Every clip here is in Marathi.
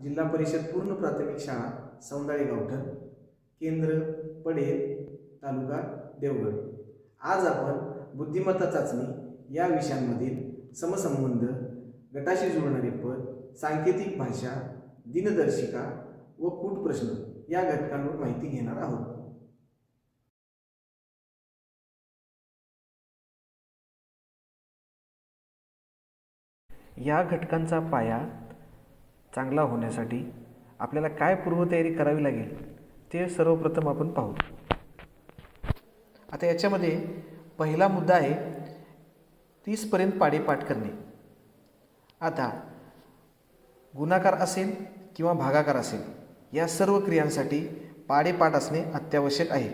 जिल्हा परिषद पूर्ण प्राथमिक शाळा सौंदाळे गावठण, केंद्र पडेल, तालुका देवगड. आज आपण बुद्धिमत्ता चाचणी या विषयांमधील समसंबंध, गटाशी जुळणारे पद, सांकेतिक भाषा, दिनदर्शिका व कूट प्रश्न या घटकांवर माहिती घेणार आहोत. या घटकांचा पाया चांगला होण्यासाठी आपल्याला काय पूर्वतयारी करावी लागेल ते सर्वप्रथम आपण पाहू. आता याच्यामध्ये पहिला मुद्दा आहे 30पर्यंत पाढे पाठ करणे. आता गुणाकार असेल किंवा भागाकार असेल या सर्व क्रियांसाठी पाढेपाठ असणे अत्यावश्यक आहे.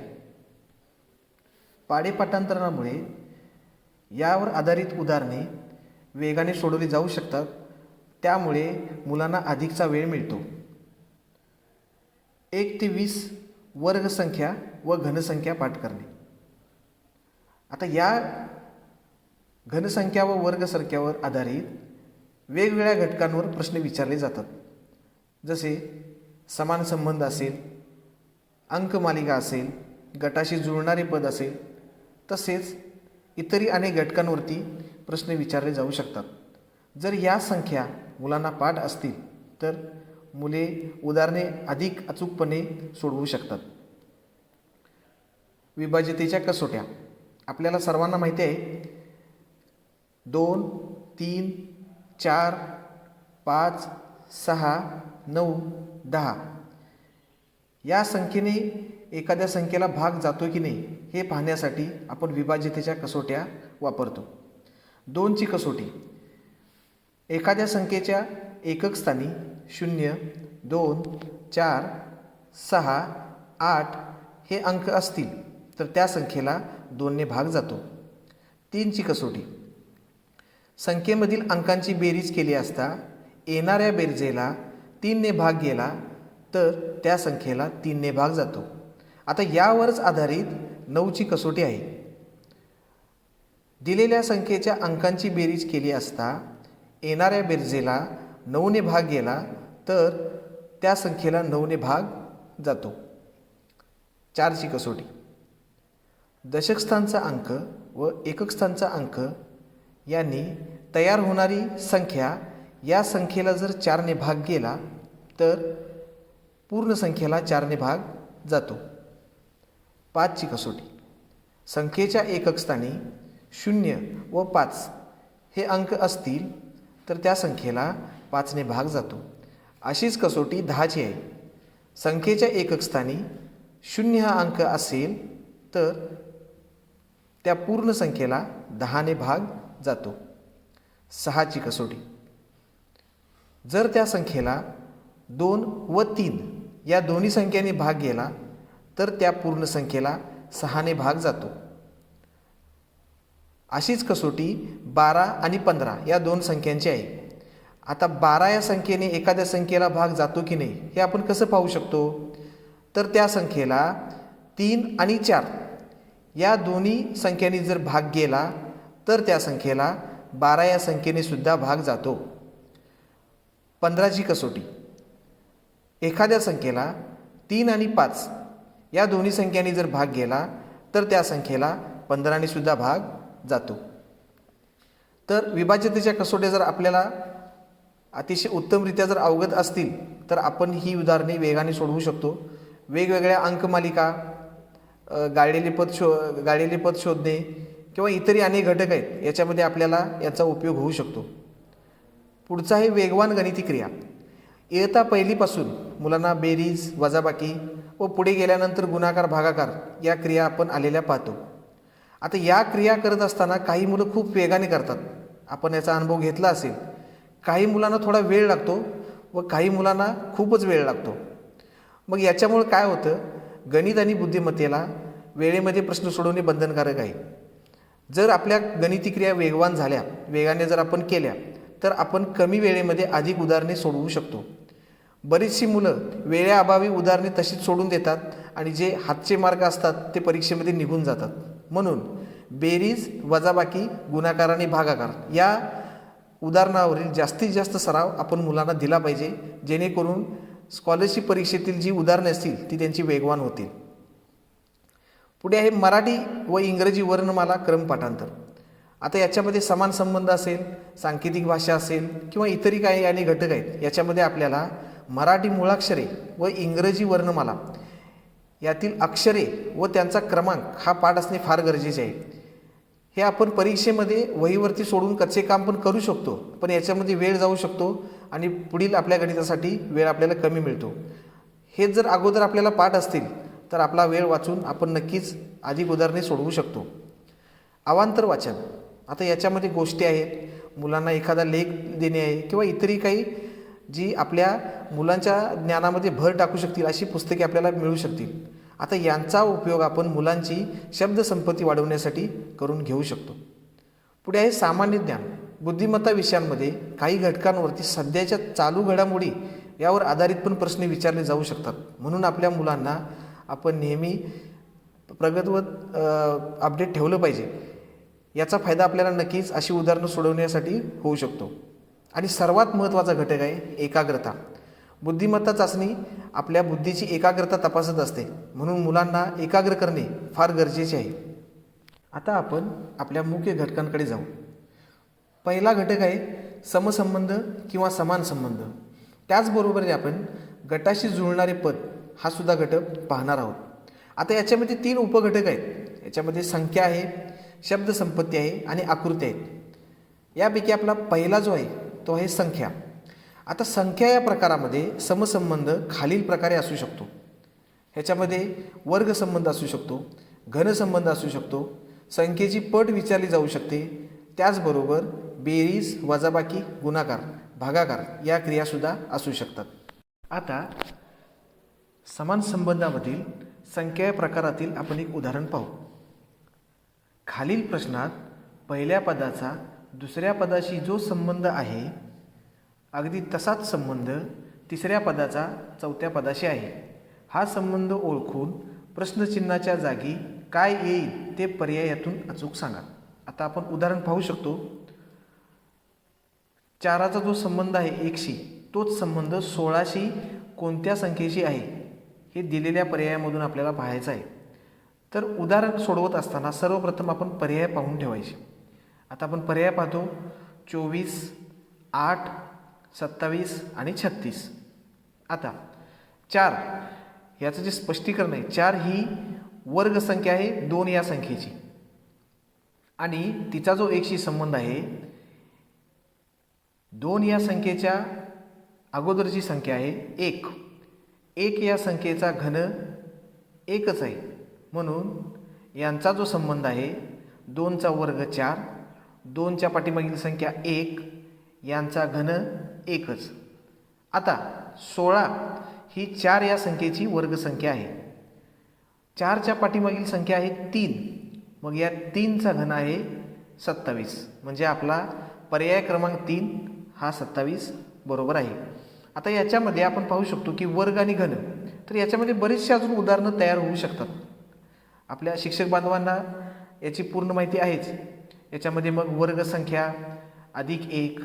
पाढेपाठांतरणामुळे यावर आधारित उदाहरणे वेगाने सोडवली जाऊ शकतात. त्यामुळे मुलांना अधिकचा वेळ मिळतो. 1 ते 20 वर्गसंख्या व घनसंख्या पाठ करणे. आता या घनसंख्या व वर्गसंख्यावर आधारित वेगवेगळ्या घटकांवर प्रश्न विचारले जातात. जसे समान संबंध असेल, अंकमालिका असेल, गटाशी जुळणारे पद असेल, तसेच इतरही अनेक घटकांवरती प्रश्न विचारले जाऊ शकतात. जर या संख्या मुलांना पाठ असतील तर मुले उदाहरणे अधिक अचूकपणे सोडवू शकतात. विभाज्यतेच्या कसोट्या आपल्याला सर्वांना माहिती आहे. 2, 3, 4, 5, 6, 9, 10 या संख्येने एखाद्या संख्येला भाग जातो की नाही हे पाहण्यासाठी आपण विभाज्यतेच्या कसोट्या वापरतो. 2ची कसोटी एखाद्या संख्येच्या एकक स्थानी 0, 2, 4, 6, 8 हे अंक असतील तर त्या संख्येला 2ने भाग जातो. 3ची कसोटी संख्येमधील अंकांची बेरीज केली असता येणाऱ्या बेरजेला 3ने भाग गेला तर त्या संख्येला 3ने भाग जातो. आता यावरच आधारित 9ची कसोटी आहे. दिलेल्या संख्येच्या अंकांची बेरीज केली असता येणाऱ्या बेरजेला 9ने भाग गेला तर त्या संख्येला 9ने भाग जातो. 4ची कसोटी दशक स्थानचा अंक व एकक स्थानचा अंक यांनी तयार होणारी संख्या या संख्येला जर 4ने भाग गेला तर पूर्ण संख्येला 4ने भाग जातो. 5ची कसोटी संख्येच्या एकक स्थानी 0 व 5 हे अंक असतील तर त्या संख्येला 5ने भाग जातो. अशीच कसोटी 10ची आहे. संख्येच्या एकक स्थानी 0 हा अंक असेल तर त्या पूर्ण संख्येला 10ने भाग जातो. 6ची कसोटी जर त्या संख्येला 2 व 3 या दोन्ही संख्यांनी भाग गेला तर त्या पूर्ण संख्येला 6ने भाग जातो. अशीच कसोटी 12 आणि 15 या दोन संख्यांची आहे. आता 12 या संख्येने एखाद्या संख्येला भाग जातो की नाही हे आपण कसं पाहू शकतो. तर त्या संख्येला 3 आणि 4 या दोन्ही संख्यांनी जर भाग गेला तर त्या संख्येला 12 या संख्येने सुद्धा भाग जातो. 15ची कसोटी एखाद्या संख्येला 3 आणि 5 या दोन्ही संख्यांनी जर भाग गेला तर त्या संख्येला 15ने सुद्धा भाग जातो. तर विभाज्यतेच्या कसोट्या जर आपल्याला अतिशय उत्तमरित्या जर अवगत असतील तर आपण ही उदाहरणे वेगाने सोडवू शकतो. वेगवेगळ्या अंकमालिका, गाळलेले पद शोधणे किंवा इतरही अनेक घटक आहेत याच्यामध्ये आपल्याला याचा उपयोग होऊ शकतो. पुढचा आहे वेगवान गणिती क्रिया. इयत्ता पहिलीपासून मुलांना बेरीज, वजाबाकी व पुढे गेल्यानंतर गुणाकार, भागाकार या क्रिया आपण आलेल्या पाहतो. आता या क्रिया करत असताना काही मुलं खूप वेगाने करतात. आपण याचा अनुभव घेतला असेल. काही मुलांना थोडा वेळ लागतो व काही मुलांना खूपच वेळ लागतो. मग याच्यामुळे काय होतं, गणित आणि बुद्धिमत्तेला वेळेमध्ये प्रश्न सोडवणे बंधनकारक आहे. जर आपल्या गणिती क्रिया वेगवान झाल्या, वेगाने जर आपण केल्या तर आपण कमी वेळेमध्ये अधिक उदाहरणे सोडवू शकतो. बरीचशी मुलं वेळेअभावी उदाहरणे तशीच सोडून देतात आणि जे हातचे मार्क असतात ते परीक्षेमध्ये निघून जातात. म्हणून बेरीज, वजाबाकी, गुणाकार आणि भागाकार या उदाहरणावरील जास्तीत जास्त सराव आपण मुलांना दिला पाहिजे, जेणेकरून स्कॉलरशिप परीक्षेतील जी उदाहरणे असतील ती त्यांची वेगवान होतील. पुढे आहे मराठी व इंग्रजी वर्णमाला क्रमपाठांतर. आता याच्यामध्ये समान संबंध असेल, सांकेतिक भाषा असेल किंवा इतरही काही आणि घटक आहेत. याच्यामध्ये आपल्याला मराठी मुळाक्षरे व इंग्रजी वर्णमाला यातील अक्षरे व त्यांचा क्रमांक हा पाठ असणे फार गरजेचे आहे. हे आपण परीक्षेमध्ये वहीवरती सोडून कच्चे काम पण करू शकतो, पण याच्यामध्ये वेळ जाऊ शकतो आणि पुढील आपल्या गणितासाठी वेळ आपल्याला कमी मिळतो. हे जर अगोदर आपल्याला पाठ असतील तर आपला वेळ वाचून आपण नक्कीच अधिक उदाहरणे सोडवू शकतो. अवांतर वाचन. आता याच्यामध्ये गोष्टी आहेत, मुलांना एखादा लेख देणे आहे किंवा इतरही काही जी आपल्या मुलांच्या ज्ञानामध्ये भर टाकू शकतील अशी पुस्तके आपल्याला मिळू शकतील. आता यांचा उपयोग आपण मुलांची शब्दसंपत्ती वाढवण्यासाठी करून घेऊ शकतो. पुढे आहे सामान्य ज्ञान. बुद्धिमत्ता विषयांमध्ये काही घटकांवरती सध्याच्या चालू घडामोडी यावर आधारित पण प्रश्न विचारले जाऊ शकतात. म्हणून आपल्या मुलांना आपण नेहमी प्रगतवत अपडेट ठेवलं पाहिजे. याचा फायदा आपल्याला नक्कीच अशी उदाहरणं सोडवण्यासाठी होऊ शकतो. आणि सर्वात महत्त्वाचा घटक आहे एकाग्रता. बुद्धिमत्ता चाचणी आपल्या बुद्धीची एकाग्रता तपासत असते, म्हणून मुलांना एकाग्र करणे फार गरजेचे आहे. आता आपण आपल्या मुख्य घटकांकडे जाऊ. पहिला घटक आहे समसंबंध किंवा समान संबंध. त्याचबरोबर आपण गटाशी जुळणारे पद हा सुद्धा घटक पाहणार आहोत. आता याच्यामध्ये 3 उपघटक आहेत. याच्यामध्ये संख्या आहे, शब्दसंपत्ती आहे आणि आकृती आहेत. यापैकी आपला पहिला जो आहे तो आहे संख्या. आता संख्या या प्रकारामध्ये समसंबंध खालील प्रकारे असू शकतो. ह्याच्यामध्ये वर्गसंबंध असू शकतो, घनसंबंध असू शकतो, संख्येची पट विचारली जाऊ शकते. त्याचबरोबर बेरीज, वजाबाकी, गुणाकार, भागाकार या क्रियासुद्धा असू शकतात. आता समान संबंधामधील संख्या या प्रकारातील आपण एक उदाहरण पाहू. खालील प्रश्नात पहिल्या पदाचा दुसऱ्या पदाशी जो संबंध आहे अगदी तसाच संबंध तिसऱ्या पदाचा चौथ्या पदाशी आहे. हा संबंध ओळखून प्रश्नचिन्हाच्या जागी काय येईल ते पर्यायातून अचूक सांगा. आता आपण उदाहरण पाहू शकतो. 4चा जो संबंध आहे 1शी, तोच संबंध 16शी कोणत्या संख्येशी आहे हे दिलेल्या पर्यायामधून आपल्याला पाहायचं आहे. तर उदाहरण सोडवत असताना सर्वप्रथम आपण पर्याय पाहून ठेवायचे. आता आपण पर्याय पाहतो. 24, 8, 27 आणि 36. आता 4 याचं जे स्पष्टीकरण आहे, 4 ही वर्गसंख्या आहे 2 या संख्येची आणि तिचा जो 1शी संबंध आहे 2 या संख्येच्या अगोदरची संख्या आहे 1. 1 या संख्येचा घन 1च आहे, म्हणून यांचा जो संबंध आहे 2चा वर्ग 4, 2च्या पाठीमागील संख्या 1, यांचा घन 1च. आता 16 ही 4 या संख्येची वर्गसंख्या आहे. 4च्या पाठीमागील संख्या आहे 3, मग या 3चा घन आहे 27. म्हणजे आपला पर्याय क्रमांक 3 हा 27 बरोबर आहे. आता याच्यामध्ये आपण पाहू शकतो की वर्ग आणि घन, तर याच्यामध्ये बरीचशी अजून उदाहरणं तयार होऊ शकतात. आपल्या शिक्षक बांधवांना याची पूर्ण माहिती आहेच. याच्यामध्ये मग वर्गसंख्या अधिक 1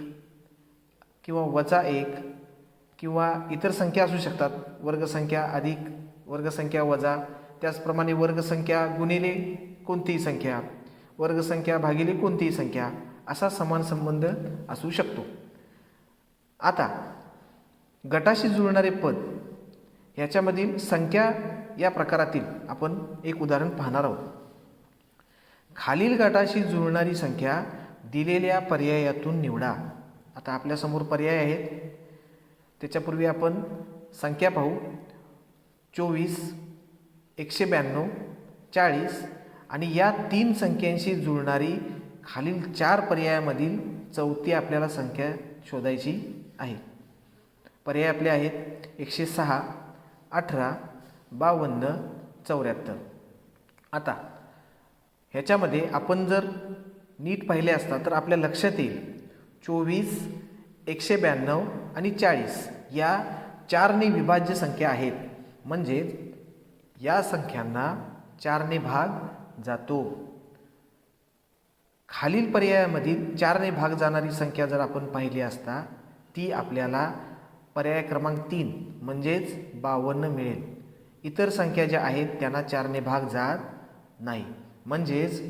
किंवा वजा 1 किंवा इतर संख्या असू शकतात. वर्गसंख्या अधिक, वर्गसंख्या वजा, त्याचप्रमाणे वर्गसंख्या गुणिले कोणतीही संख्या, वर्गसंख्या भागिले कोणतीही संख्या, असा समान संबंध असू शकतो. आता गटाशी जुळणारे पद ह्याच्यामधील संख्या या प्रकारातील आपण एक उदाहरण पाहणार आहोत. खालील गटाशी जुळणारी संख्या दिलेल्या पर्यायातून निवडा. आता आपल्यासमोर पर्याय आहेत, त्याच्यापूर्वी आपण संख्या पाहू. 24, 192, 40 आणि या 3 संख्यांशी जुळणारी खालील 4 पर्यायामधील चौथी आपल्याला संख्या शोधायची आहे. पर्याय आपले आहेत 106, 18, 52, 74. आता ह्याच्यामध्ये आपण जर नीट पाहिले असता तर आपल्या लक्षात येईल 24, 192 आणि 40 या 4ने विभाज्य संख्या आहेत. म्हणजे या संख्यांना 4ने भाग जातो. खालील पर्यायामधील 4ने भाग जाणारी संख्या जर आपण पाहिली असता ती आपल्याला पर्याय क्रमांक 3 म्हणजेच 52 मिळेल. इतर संख्या ज्या आहेत त्यांना 4ने भाग जात नाही. म्हणजेच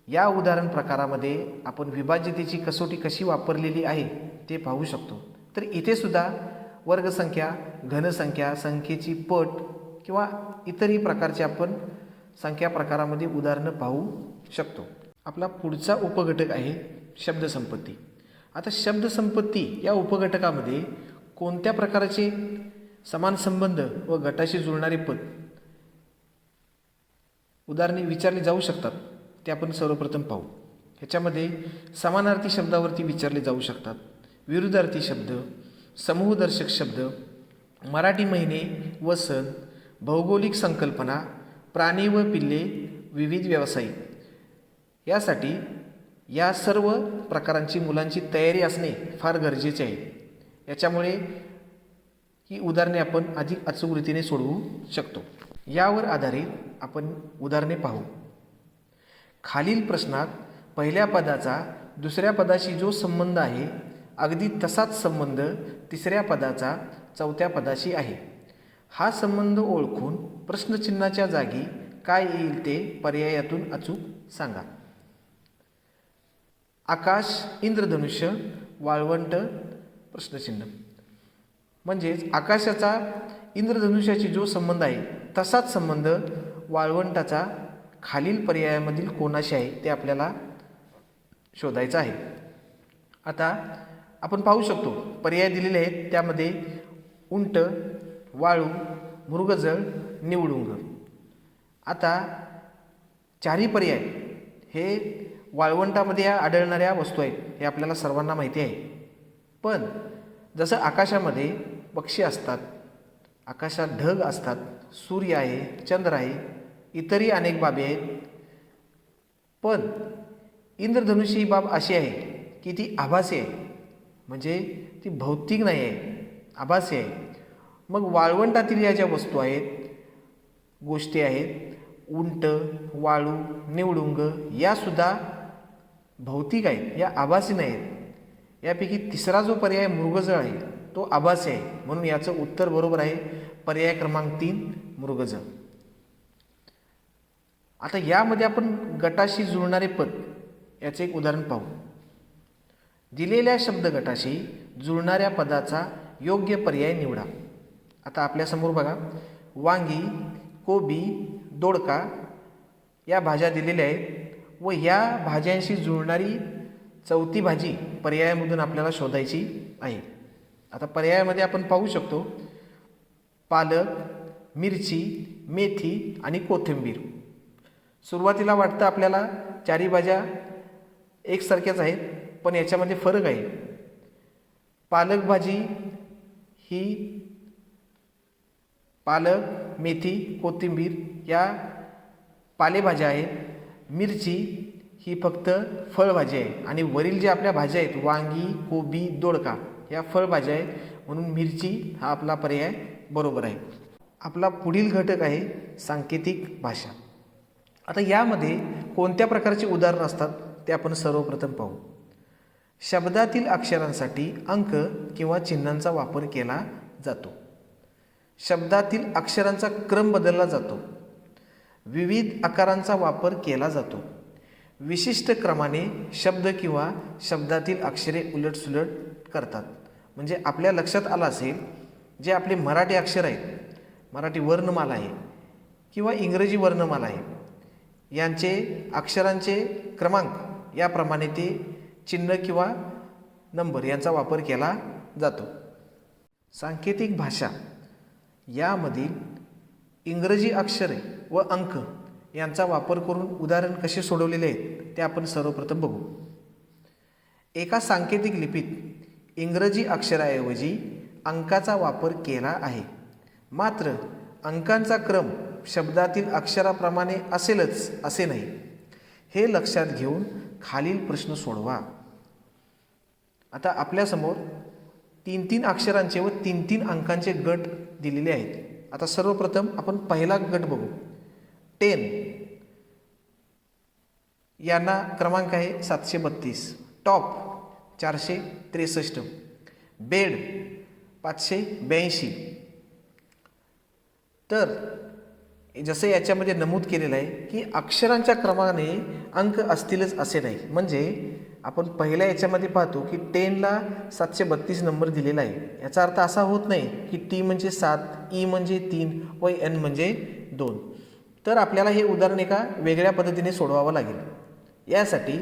या उदाहरण प्रकारामध्ये आपण विभाज्यतेची कसोटी कशी वापरलेली आहे ते पाहू शकतो. तर इथे सुद्धा वर्गसंख्या, घनसंख्या, संख्येची पट किंवा इतरही प्रकारचे आपण संख्या प्रकारामध्ये उदाहरणं पाहू शकतो. आपला पुढचा उपघटक आहे शब्दसंपत्ती. आता शब्दसंपत्ती या उपघटकामध्ये कोणत्या प्रकारचे समान संबंध व गटाशी जुळणारे पद उदाहरणे विचारली जाऊ शकतात ते आपण सर्वप्रथम पाहू. ह्याच्यामध्ये समानार्थी शब्दावरती विचारले जाऊ शकतात, विरुद्धार्थी शब्द, समूहदर्शक शब्द, मराठी महिने व सण, भौगोलिक संकल्पना, प्राणी व पिल्ले, विविध व्यवसाय. यासाठी या सर्व प्रकारांची मुलांची तयारी असणे फार गरजेचे आहे. याच्यामुळे ही उदाहरणे आपण अधिक अचूक रीतीने सोडवू शकतो. यावर आधारित आपण उदाहरणे पाहू. खालील प्रश्नात पहिल्या पदाचा दुसऱ्या पदाशी जो संबंध आहे अगदी तसाच संबंध तिसऱ्या पदाचा चौथ्या पदाशी आहे. हा संबंध ओळखून प्रश्नचिन्हाच्या जागी काय येईल ते पर्यायातून अचूक सांगा. आकाश, इंद्रधनुष्य, वाळवंट, प्रश्नचिन्ह. म्हणजेच आकाशाचा इंद्रधनुष्याची जो संबंध आहे तसाच संबंध वाळवंटाचा खालील पर्यायामधील कोणाशी आहे ते आपल्याला शोधायचं आहे. आता आपण पाहू शकतो पर्याय दिलेले आहेत, त्यामध्ये उंट, वाळू, मृगजळ, निवडुंग. आता चारही पर्याय हे वाळवंटामध्ये आढळणाऱ्या वस्तू आहेत हे आपल्याला सर्वांना माहिती आहे. पण जसं आकाशामध्ये पक्षी असतात, आकाशात ढग असतात, सूर्य आहे, चंद्र आहे, इतरही अनेक बाबी आहेत. पण इंद्रधनुष्य ही बाब अशी आहे की ती आभासी आहे, म्हणजे ती भौतिक नाही आहे, आभासी आहे. मग वाळवंटातील या ज्या वस्तू आहेत, गोष्टी आहेत, उंट, वाळू, निवडुंग, यासुद्धा भौतिक आहेत, या आभासी नाहीत. यापैकी तिसरा जो पर्याय मृगजळ आहे तो आभासी आहे, म्हणून याचं उत्तर बरोबर आहे पर्याय क्रमांक 3 मृगजळ. आता यामध्ये आपण गटाशी जुळणारे पद याचे एक उदाहरण पाहू. दिलेल्या शब्द गटाशी जुळणाऱ्या पदाचा योग्य पर्याय निवडा. आता आपल्यासमोर बघा वांगी, कोबी, दोडका या भाज्या दिलेल्या आहेत व या भाज्यांशी जुळणारी चौथी भाजी पर्यायामधून आपल्याला शोधायची आहे. आता पर्यायामध्ये आपण पाहू शकतो पालक, मिरची, मेथी आणि कोथिंबीर. सुरुवातीला वाटतं आपल्याला चारही भाज्या एकसारख्याच आहेत, पण याच्यामध्ये फरक आहे. पालक भाजी ही पालक, मेथी, कोथिंबीर या पालेभाज्या आहेत. मिरची ही फक्त फळभाजी आहे आणि वरील ज्या आपल्या भाज्या आहेत वांगी, कोबी, दोडका या फळभाज्या आहेत, म्हणून मिरची हा आपला पर्याय बरोबर आहे. आपला पुढील घटक आहे सांकेतिक भाषा. आता यामध्ये कोणत्या प्रकारचे उदाहरण असतात ते आपण सर्वप्रथम पाहू. शब्दातील अक्षरांसाठी अंक किंवा चिन्हांचा वापर केला जातो. शब्दातील अक्षरांचा क्रम बदलला जातो. विविध आकारांचा वापर केला जातो. विशिष्ट क्रमाने शब्द किंवा शब्दातील अक्षरे उलटसुलट करतात. म्हणजे आपल्या लक्षात आलं असेल जे आपले मराठी अक्षर आहेत, मराठी वर्णमाला आहे किंवा इंग्रजी वर्णमाला आहे, यांचे अक्षरांचे क्रमांक याप्रमाणे ते चिन्ह किंवा नंबर यांचा वापर केला जातो. सांकेतिक भाषा यामधील इंग्रजी अक्षरे व अंक यांचा वापर करून उदाहरण कसे सोडवलेले आहेत ते आपण सर्वप्रथम बघू. एका सांकेतिक लिपीत इंग्रजी अक्षराऐवजी अंकाचा वापर केला आहे, मात्र अंकांचा क्रम शब्दातील अक्षराप्रमाणे असेलच असे नाही. हे लक्षात घेऊन खालील प्रश्न सोडवा. आता आपल्यासमोर 3-3 अक्षरांचे व 3-3 अंकांचे गट दिलेले आहेत. आता सर्वप्रथम आपण पहिला गट बघू. 10. यांना क्रमांक आहे 732, टॉप 463, बेड 582. तर जसं याच्यामध्ये नमूद केलेलं आहे की अक्षरांच्या क्रमाने अंक असतीलच असे नाही. म्हणजे आपण पहिल्या याच्यामध्ये पाहतो की 10ला 732 नंबर दिलेला आहे. याचा अर्थ असा होत नाही की टी म्हणजे 7, ई म्हणजे 3 व एन म्हणजे 2. तर आपल्याला हे उदाहरण एका वेगळ्या पद्धतीने सोडवावं लागेल. यासाठी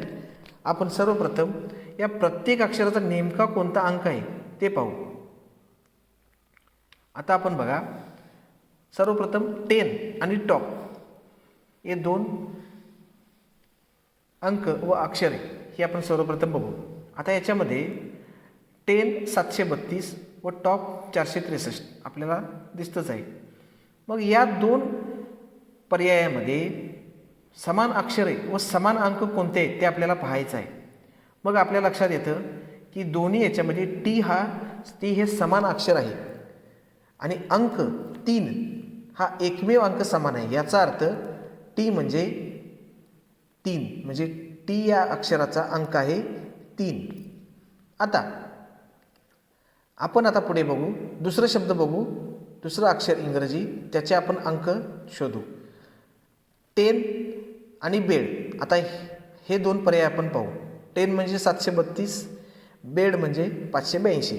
आपण सर्वप्रथम या प्रत्येक अक्षराचा नेमका कोणता अंक आहे ते पाहू. आता आपण बघा, सर्वप्रथम 10 आणि टॉप हे दोन अंक व अक्षरे हे आपण सर्वप्रथम बघू. आता याच्यामध्ये 10 732 व टॉप 463 आपल्याला दिसतंच आहे. मग या दोन पर्यायामध्ये समान अक्षरे व समान अंक कोणते आहेत ते आपल्याला पाहायचं आहे. मग आपल्या लक्षात येतं की दोन्ही याच्यामध्ये टी हे समान अक्षर आहे आणि अंक 3 हा एकमेव अंक समान आहे. याचा अर्थ टी म्हणजे 3, म्हणजे टी या अक्षराचा अंक आहे 3. आता आपण पुढे बघू, दुसरं शब्द बघू, दुसरं अक्षर इंग्रजी, त्याचे आपण अंक शोधू. 10 आणि बेड. आता हे दोन पर्याय आपण पाहू. 10 म्हणजे 732, बेड म्हणजे 582.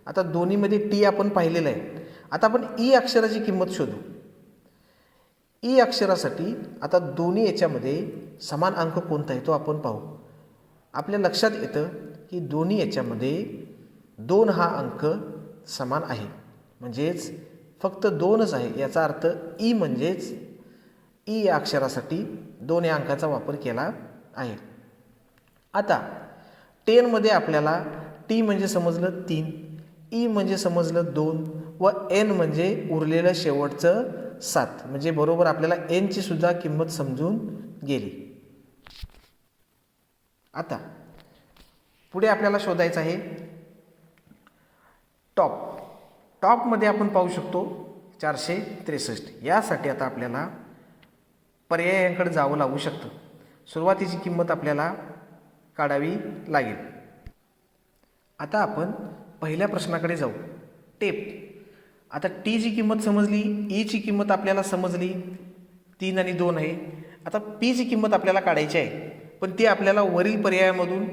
आता दोन्हीमध्ये टी आपण पाहिलेलं आहे. आता आपण ई अक्षराची किंमत शोधू. ई अक्षरासाठी आता दोन्ही याच्यामध्ये समान अंक कोणता आहे तो आपण पाहू. आपल्या लक्षात येतं की दोन्ही याच्यामध्ये 2 हा अंक समान आहे, म्हणजेच फक्त 2च आहे. याचा अर्थ ई म्हणजेच ई या अक्षरासाठी 2 या अंकाचा वापर केला आहे. आता 10मध्ये आपल्याला टी म्हणजे समजलं 3, ई म्हणजे समजलं 2 व एन म्हणजे उरलेलं शेवटचं 7, म्हणजे बरोबर आपल्याला एनची सुद्धा किंमत समजून गेली. आता पुढे आपल्याला शोधायचं आहे टॉप. टॉपमध्ये आपण पाहू शकतो 463. यासाठी आता आपल्याला पर्यायांकडे जावं लागू शकतं. सुरुवातीची किंमत आपल्याला काढावी लागेल. आता आपण पहिल्या प्रश्नाकडे जाऊ. टेप. आता टीची किंमत समजली, ईची किंमत आपल्याला समजली 3 आणि 2 आहे. आता पीची किंमत आपल्याला काढायची आहे, पण ती आपल्याला वरील पर्यायामधून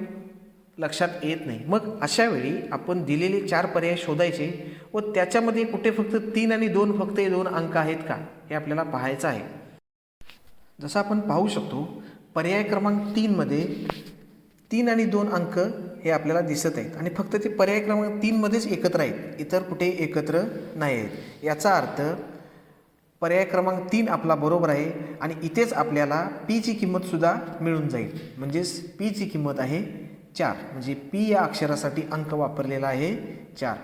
लक्षात येत नाही. मग अशा वेळी आपण दिलेले 4 पर्याय शोधायचे व त्याच्यामध्ये कुठे फक्त 3 आणि 2 फक्त हे 2 अंक आहेत का हे आपल्याला पाहायचं आहे. जसं आपण पाहू शकतो पर्याय क्रमांक 3मध्ये 3 आणि 2 अंक हे आपल्याला दिसत आहेत आणि फक्त ते पर्याय क्रमांक 3मध्येच एकत्र आहेत, इतर कुठे एकत्र नाही आहेत. याचा अर्थ पर्याय क्रमांक 3 आपला बरोबर आहे आणि इथेच आपल्याला पीची किंमतसुद्धा मिळून जाईल. म्हणजेच पीची किंमत आहे 4, म्हणजे पी या अक्षरासाठी अंक वापरलेला आहे 4.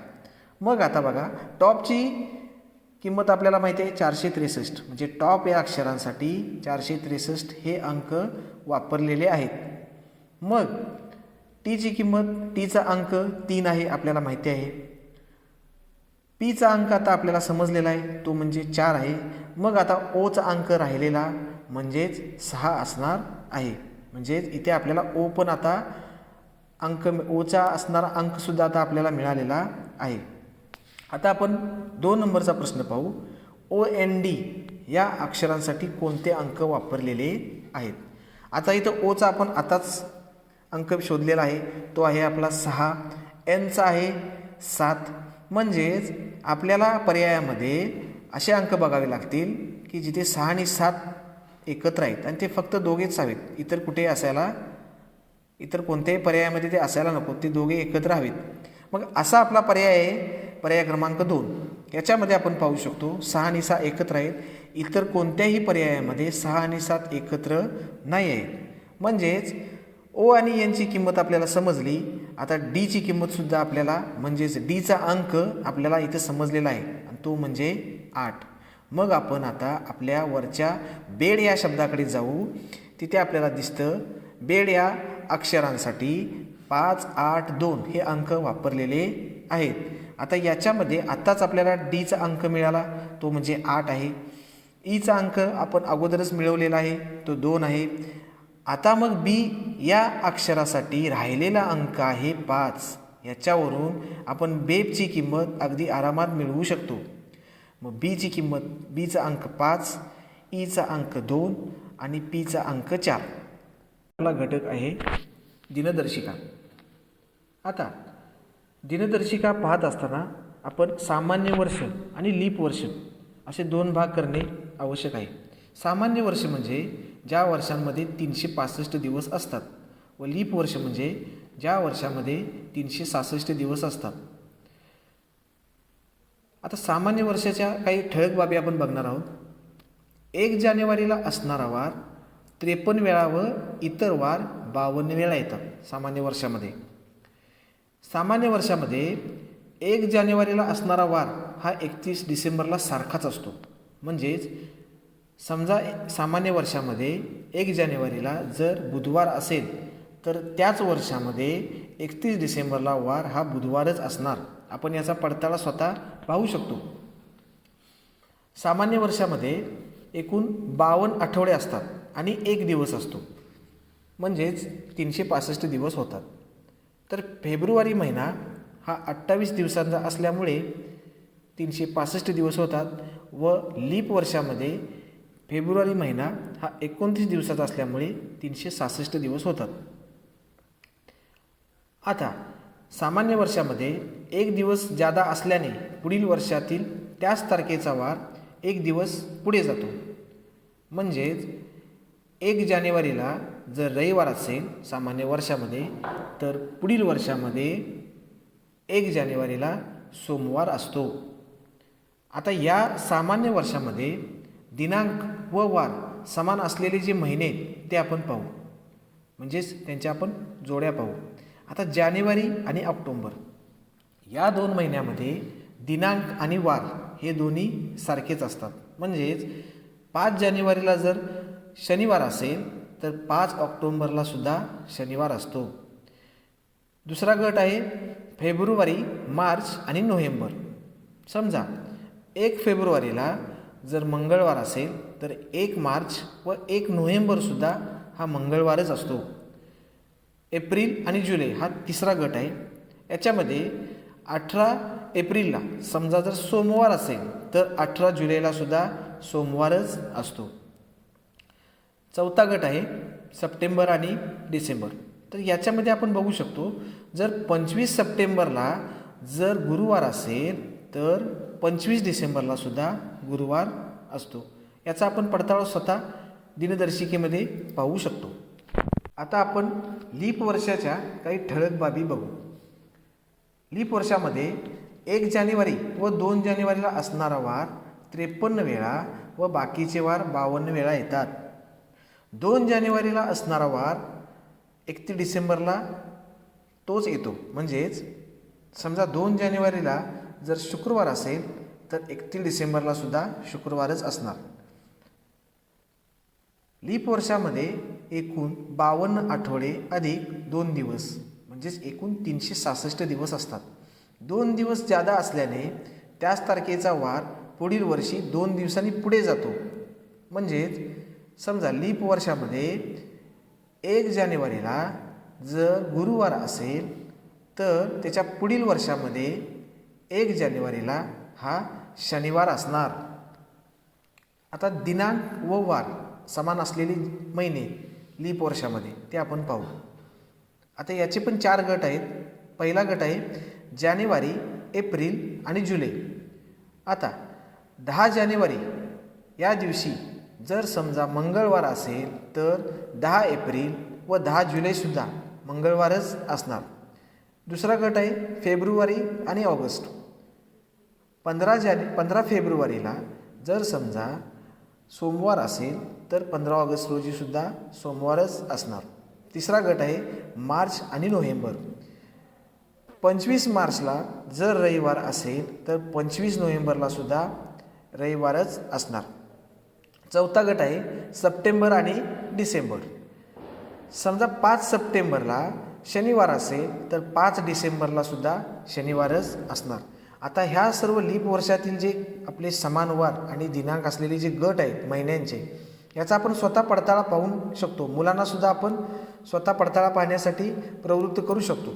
मग आता बघा, टॉपची किंमत आपल्याला माहिती आहे 463, म्हणजे टॉप या अक्षरांसाठी 463 हे अंक वापरलेले आहेत. मग टीची किंमत, टीचा अंक 3 आहे आपल्याला माहिती आहे. पीचा अंक आता आपल्याला समजलेला आहे, तो म्हणजे 4 आहे. मग आता ओचा अंक राहिलेला म्हणजेच 6 असणार आहे. म्हणजेच इथे आपल्याला ओ पण आता अंक, ओचा असणारा अंकसुद्धा आता आपल्याला मिळालेला आहे. आता आपण 2 नंबरचा प्रश्न पाहू. OND या अक्षरांसाठी कोणते अंक वापरलेले आहेत. आता इथं ओचा आपण आताच अंक शोधलेला आहे, तो आहे आपला 6. एनचा आहे 7. म्हणजेच आपल्याला पर्यायामध्ये असे अंक बघावे लागतील की जिथे 6 आणि 7 एकत्र आहेत आणि ते फक्त दोघेच हवेत, इतर कुठे असायला, इतर कोणत्याही पर्यायामध्ये ते असायला नको, ते दोघे एकत्र हवेत. मग असा आपला पर्याय आहे पर्याय क्रमांक 2. याच्यामध्ये आपण पाहू शकतो 6 आणि 6 एकत्र आहेत, इतर कोणत्याही पर्यायामध्ये 6 आणि 7 एकत्र नाही आहेत. म्हणजेच ओ आणि एनची किंमत आपल्याला समजली. आता डीची किंमतसुद्धा आपल्याला, म्हणजेच डीचा अंक आपल्याला इथं समजलेला आहे आणि तो म्हणजे 8. मग आपण आता आपल्या वरच्या बेड या शब्दाकडे जाऊ. तिथे आपल्याला दिसतं बेड या अक्षरांसाठी 5, 8, 2 हे अंक वापरलेले आहेत. आता याच्यामध्ये आत्ताच आपल्याला डीचा अंक मिळाला, तो म्हणजे 8 आहे. ईचा अंक आपण अगोदरच मिळवलेला आहे, तो 2 आहे. आता मग बी या अक्षरासाठी राहिलेला अंक आहे 5. याच्यावरून आपण बेबची किंमत अगदी आरामात मिळवू शकतो. मग बीची किंमत, बीचा अंक 5, ईचा अंक 2 आणि पीचा अंक 4. आपला घटक आहे दिनदर्शिका. आता दिनदर्शिका पाहत असताना आपण सामान्य वर्ष आणि लीप वर्ष असे 2 भाग करणे आवश्यक आहे. सामान्य वर्ष म्हणजे ज्या वर्षांमध्ये 365 दिवस असतात व लीप वर्ष म्हणजे ज्या वर्षामध्ये 366 दिवस असतात. आता सामान्य वर्षाच्या काही ठळक बाबी आपण बघणार आहोत. 1 जानेवारीला असणारा वार 53 वेळा व इतर वार 52 वेळा येतात सामान्य वर्षामध्ये. सामान्य वर्षामध्ये 1 जानेवारीला असणारा वार हा 31 डिसेंबरला सारखाच असतो. म्हणजेच समजा सामान्य वर्षामध्ये 1 जानेवारीला जर बुधवार असेल तर त्याच वर्षामध्ये 31 डिसेंबरला वार हा बुधवारच असणार. आपण याचा पडताळा स्वतः पाहू शकतो. सामान्य वर्षामध्ये एकूण 52 आठवडे असतात आणि 1 दिवस असतो. म्हणजेच 365 दिवस होतात. तर फेब्रुवारी महिना हा 28 दिवसांचा असल्यामुळे 365 दिवस होतात व लीप वर्षामध्ये फेब्रुवारी महिना हा 29 दिवसाचा असल्यामुळे 366 दिवस होतात. आता सामान्य वर्षामध्ये 1 दिवस जादा असल्याने पुढील वर्षातील त्याच तारखेचा वार 1 दिवस पुढे जातो. म्हणजेच 1 जानेवारीला जर रविवार असेल सामान्य वर्षामध्ये तर पुढील वर्षामध्ये 1 जानेवारीला सोमवार असतो. आता या सामान्य वर्षामध्ये दिनांक व वार समान असलेले जे महिने ते आपण पाहू. म्हणजेच त्यांच्या आपण जोड्या पाहू. आता जानेवारी आणि ऑक्टोंबर या 2 महिन्यामध्ये दिनांक आणि वार हे दोन्ही सारखेच असतात. म्हणजेच 5 जानेवारीला जर शनिवार असेल तर 5 ऑक्टोंबरला सुद्धा शनिवार असतो. दुसरा गट आहे फेब्रुवारी, मार्च आणि नोव्हेंबर. समजा 1 फेब्रुवारीला जर मंगळवार असेल तर 1 मार्च व 1 नोव्हेंबरसुद्धा हा मंगळवारच असतो. एप्रिल आणि जुलै हा तिसरा गट आहे. याच्यामध्ये 18 एप्रिलला समजा जर सोमवार असेल तर 18 जुलैला सुद्धा सोमवारच असतो. चौथा गट आहे सप्टेंबर आणि डिसेंबर. तर याच्यामध्ये आपण बघू शकतो जर 25 सप्टेंबरला जर गुरुवार असेल तर 25 डिसेंबरला सुद्धा गुरुवार असतो. याचा आपण पडताळा स्वतः दिनदर्शिकेमध्ये पाहू शकतो. आता आपण लीप वर्षाच्या काही ठळक बाबी बघू. लीप वर्षामध्ये 1 जानेवारी व 2 जानेवारीला असणारा वार 53 वेळा व बाकीचे वार 52 वेळा येतात. 2 जानेवारीला असणारा वार 31 डिसेंबरला तोच येतो. म्हणजेच समजा 2 जानेवारीला जर शुक्रवार असेल तर 31 डिसेंबरला सुद्धा शुक्रवारच असणार. लीप वर्षामध्ये एकूण 52 आठवडे अधिक 2 दिवस म्हणजेच एकूण 366 दिवस असतात. 2 दिवस जादा असल्याने त्याच तारखेचा वार पुढील वर्षी 2 दिवसांनी पुढे जातो. म्हणजेच समजा लीप वर्षामध्ये 1 जानेवारीला जर गुरुवार असेल तर त्याच्या पुढील वर्षामध्ये 1 जानेवारीला हा शनिवार असणार. आता दिनांक व वार समान असलेले महिने लीप वर्षामध्ये ते आपण पाहू. आता याचे पण 4 गट आहेत. पहिला गट आहे जानेवारी, एप्रिल आणि जुलै. आता 10 जानेवारी या दिवशी जर समजा मंगळवार असेल तर 10 एप्रिल व 10 जुलैसुद्धा मंगळवारच असणार. दुसरा गट आहे फेब्रुवारी आणि ऑगस्ट. 15 फेब्रुवारीला जर समजा सोमवार असेल तर 15 ऑगस्ट रोजीसुद्धा सोमवारच असणार. तिसरा गट आहे मार्च आणि नोव्हेंबर. 25 मार्चला जर रविवार असेल तर 25 नोव्हेंबरला सुद्धा रविवारच असणार. चौथा गट आहे सप्टेंबर आणि डिसेंबर. समजा 5 सप्टेंबरला शनिवार असेल तर 5 डिसेंबरला सुद्धा शनिवारच असणार. आता ह्या सर्व लीप वर्षातील जे आपले समान वार आणि दिनांक असलेले जे गट आहेत महिन्यांचे याचा आपण स्वतः पडताळा पाहू शकतो. मुलांनासुद्धा आपण स्वतः पडताळा पाहण्यासाठी प्रवृत्त करू शकतो.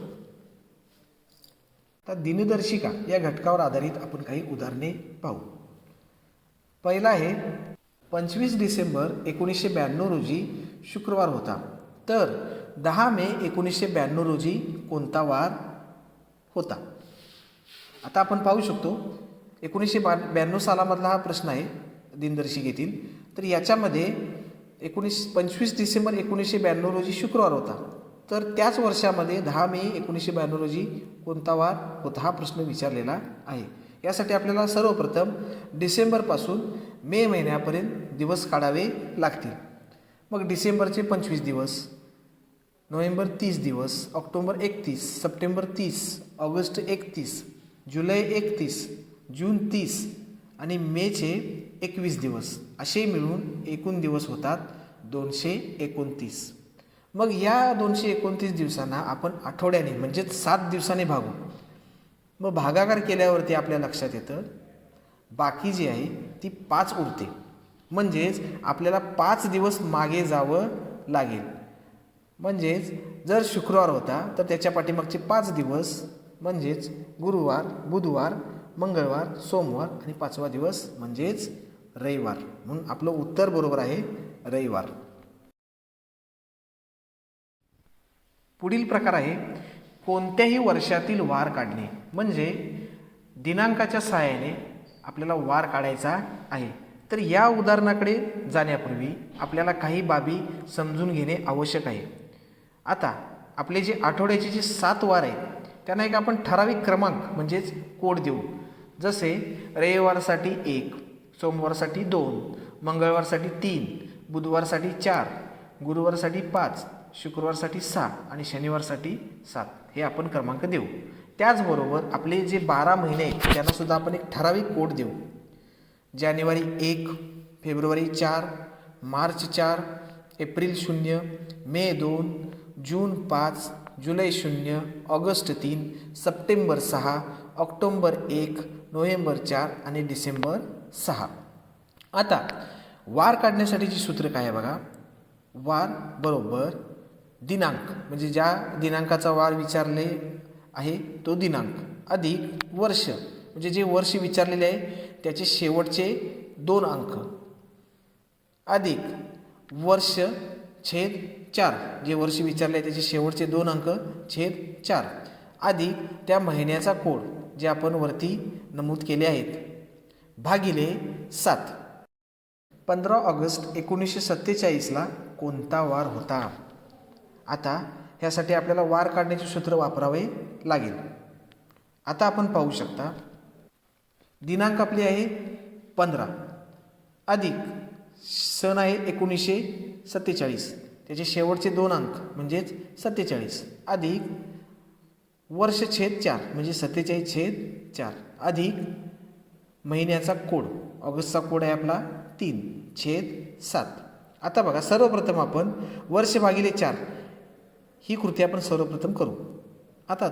तर दिनदर्शिका या घटकावर आधारित आपण काही उदाहरणे पाहू. पहिला आहे 25 डिसेंबर 1992 रोजी शुक्रवार होता, तर 10 मे 1992 रोजी कोणता वार होता. आता आपण पाहू शकतो 1992 सालामधला हा प्रश्न आहे दिनदर्शिकेतील. तर याच्यामध्ये 25 डिसेंबर 1992 रोजी शुक्रवार होता, तर त्याच वर्षामध्ये 10 मे 1992 रोजी कोणता वार होता हा प्रश्न विचारलेला आहे. यासाठी आपल्याला सर्वप्रथम डिसेंबरपासून मे महिन्यापर्यंत दिवस काढावे लागतील. मग डिसेंबरचे 25 दिवस, नोव्हेंबर 30 दिवस, ऑक्टोबर 31, सप्टेंबर 30, ऑगस्ट 31, जुलै 31, जून 30 आणि मेचे 21 दिवस असे मिळून एकूण दिवस होतात 229. मग या 229 दिवसांना आपण आठवड्याने म्हणजेच 7 दिवसाने भागू. मग भागाकार केल्यावरती आपल्या लक्षात येतं बाकी जी आहे ती 5 उरते. म्हणजेच आपल्याला 5 दिवस मागे जावं लागेल. म्हणजेच जर शुक्रवार होता तर त्याच्या पाठीमागचे 5 दिवस म्हणजेच गुरुवार, बुधवार, मंगळवार, सोमवार आणि 5वा दिवस म्हणजेच रविवार. म्हणून आपलं उत्तर बरोबर आहे रविवार. पुढील प्रकार आहे कोणत्याही वर्षातील वार काढणे. म्हणजे दिनांकाच्या सहाय्याने आपल्याला वार काढायचा आहे. तर या उदाहरणाकडे जाण्यापूर्वी आपल्याला काही बाबी समजून घेणे आवश्यक आहे. आता आपले जे आठवड्याचे जे 7 वार आहेत त्यांना एक आपण ठराविक क्रमांक म्हणजेच कोड देऊ. जसे रविवारसाठी 1, सोमवारसाठी 2, मंगळवारसाठी 3, बुधवारसाठी 4, गुरुवारसाठी 5, शुक्रवारसाठी 6 आणि शनिवारसाठी 7 हे आपण क्रमांक देऊ. त्याचबरोबर आपले जे 12 महिने आहेत त्यांनासुद्धा आपण एक ठराविक कोड देऊ. जानेवारी 1, फेब्रुवारी 4, मार्च 4, एप्रिल 0, मे 2, जून 5, जुलै 0, ऑगस्ट 3, सप्टेंबर 6, ऑक्टोबर 1, नोव्हेंबर 4 आणि डिसेंबर 6. आता वार काढण्यासाठीची सूत्र काय आहे बघा. वार बरोबर दिनांक म्हणजे ज्या दिनांकाचा वार विचारले आहे तो दिनांक अधिक वर्ष म्हणजे जे वर्ष विचारलेले आहे त्याचे शेवटचे 2 अंक अधिक वर्ष छेद 4 जे वर्ष विचारले आहे त्याचे शेवटचे 2 अंक छेद 4 अधिक त्या महिन्याचा कोड जे आपण वरती नमूद केले आहेत भागिले 7. 15 ऑगस्ट 1947ला कोणता वार होता. आता ह्यासाठी आपल्याला वार काढण्याचे सूत्र वापरावे लागेल. आता आपण पाहू शकता दिनांक आपली आहे 15 अधिक सन आहे 1947 त्याचे शेवटचे 2 अंक म्हणजेच 47 अधिक वर्ष छेद 4 म्हणजे 47 छेद 4 अधिक महिन्याचा कोड ऑगस्टचा कोड आहे आपला 3 छेद 7. आता बघा सर्वप्रथम आपण वर्ष भागिले 4 ही कृती आपण सर्वप्रथम करू. आता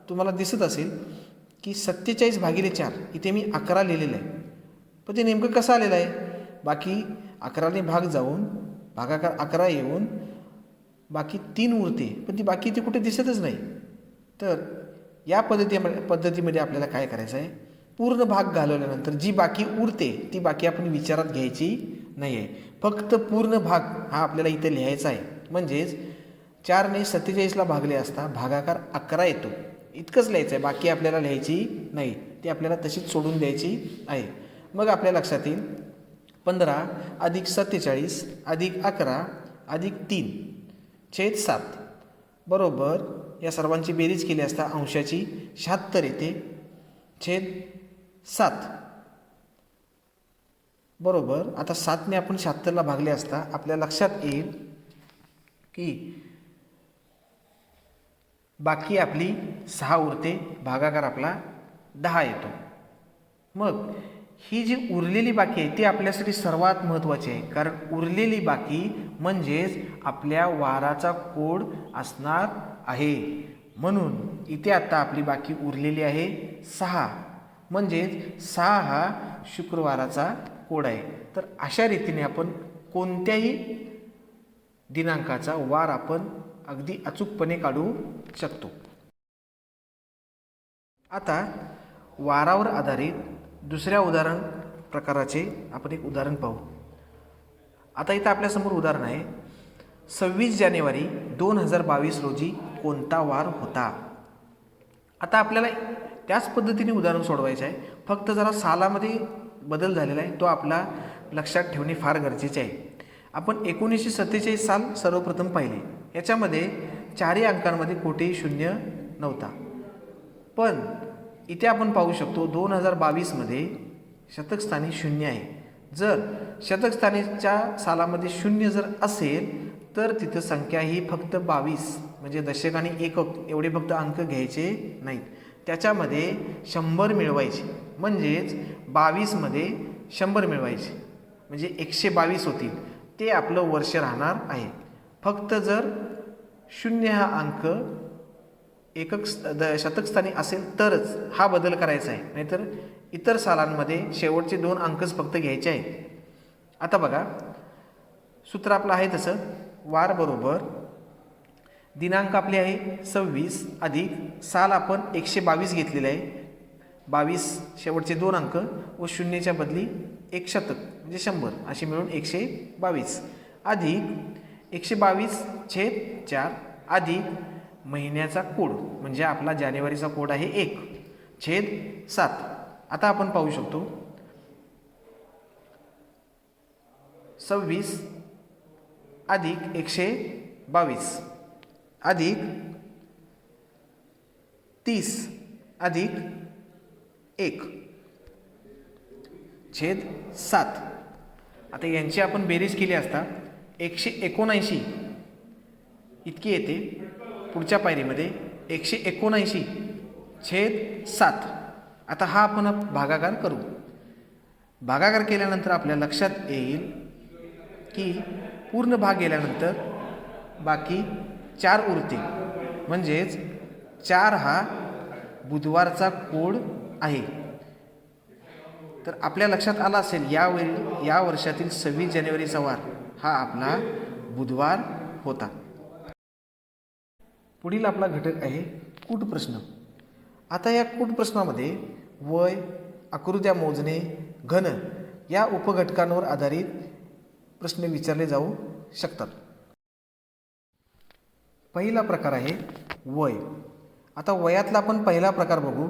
तुम्हाला दिसत असेल की 47 भागिले 4 इथे मी 11 लिहिलेलं आहे. पण ते नेमकं कसं आलेलं आहे. बाकी 11ने भाग जाऊन भागाकार 11 येऊन बाकी 3 उरते पण ती बाकी इथे कुठे दिसतच नाही. तर या पद्धतीमध्ये आपल्याला काय करायचं आहे पूर्ण भाग घालवल्यानंतर जी बाकी उरते ती बाकी आपण विचारात घ्यायची नाही आहे. फक्त पूर्ण भाग हा आपल्याला इथे लिहायचा आहे. म्हणजेच 4ने 47ला भागले असता भागाकार 11 येतो इतकंच लिहायचं आहे. बाकी आपल्याला लिहायची नाही ती आपल्याला तशीच सोडून द्यायची आहे. मग आपल्या लक्षात येईल 15 अधिक 47 अधिक 11 अधिक 3 छेद 7 बरोबर या सर्वांची बेरीज केली असता अंशाची 76 येते छेद 7 बरोबर. आता 7ने आपण 76ला भागले असता आपल्या लक्षात येईल की बाकी आपली 6 उरते भागाकार आपला 10 येतो. मग ही जी उरलेली बाकी आहे ती आपल्यासाठी सर्वात महत्त्वाची आहे. कारण उरलेली बाकी म्हणजेच आपल्या वाराचा कोड असणार आहे. म्हणून इथे आता आपली बाकी उरलेली आहे 6 म्हणजेच 6 हा शुक्रवाराचा कोड आहे. तर अशा रीतीने आपण कोणत्याही दिनांकाचा वार आपण अगदी अचूकपणे काढू शकतो. आता वारावर आधारित दुसऱ्या उदाहरण प्रकाराचे आपण एक उदाहरण पाहू. आता इथं आपल्यासमोर उदाहरण आहे, 26 जानेवारी 2022 रोजी कोणता वार होता. आता आपल्याला त्याच पद्धतीने उदाहरण सोडवायचं आहे, फक्त जरा सालामध्ये बदल झालेला आहे, तो आपला लक्षात ठेवणे फार गरजेचे आहे. आपण 1947 साल सर्वप्रथम पाहिले. याच्यामध्ये चारही अंकांमध्ये कोठेही शून्य नव्हता. पण इथे आपण पाहू शकतो 2022मध्ये शतकस्थानी शून्य आहे. जर शतकस्थानीच्या सालामध्ये शून्य जर असेल तर तिथं संख्या ही फक्त 22 म्हणजे दशक आणि एकक एवढे फक्त अंक घ्यायचे नाहीत. त्याच्यामध्ये 100 मिळवायचे, म्हणजेच 22मध्ये 100 मिळवायचे म्हणजे 122 होतील. ते आपलं वर्ष राहणार आहे. फक्त जर शून्य हा अंक एकक शतकस्थानी असेल तरच हा बदल करायचा आहे, नाहीतर इतर सालांमध्ये शेवटचे 2 अंकच फक्त घ्यायचे आहेत. आता बघा, सूत्र आपलं आहे तसं, वार बरोबर दिनांक आपले आहे 26 अधिक साल आपण 122 घेतलेले आहे. 22 शेवटचे 2 अंक व शून्यच्या बदली 1 शतक म्हणजे 100 असे मिळून 122 अधिक 122/4 अधिक महिन्याचा कोड म्हणजे आपला जानेवारीचा कोड आहे 1/7. आता आपण पाहू शकतो 26 अधिक 122 अधिक 30 अधिक 1/7. आता यांची आपण बेरीज केली असता 179 इतकी येते. पुढच्या पायरीमध्ये 179/7. आता हा आपण भागाकार करू. भागाकार केल्यानंतर आपल्या लक्षात येईल की पूर्ण भाग गेल्यानंतर बाकी 4 उरते, म्हणजेच 4 हा बुधवारचा कोड आहे. तर आपल्या लक्षात आला असेल या वर्षातील 26 जानेवारीचा वार हा आपला बुधवार होता. पुढील आपला घटक आहे कूट प्रश्न. आता या कूट प्रश्नामध्ये वय, आकृत्या मोजणे, घन या उपघटकांवर आधारित प्रश्न विचारले जाऊ शकतात. पहिला प्रकार आहे वय. आता वयातला आपण पहिला प्रकार बघू.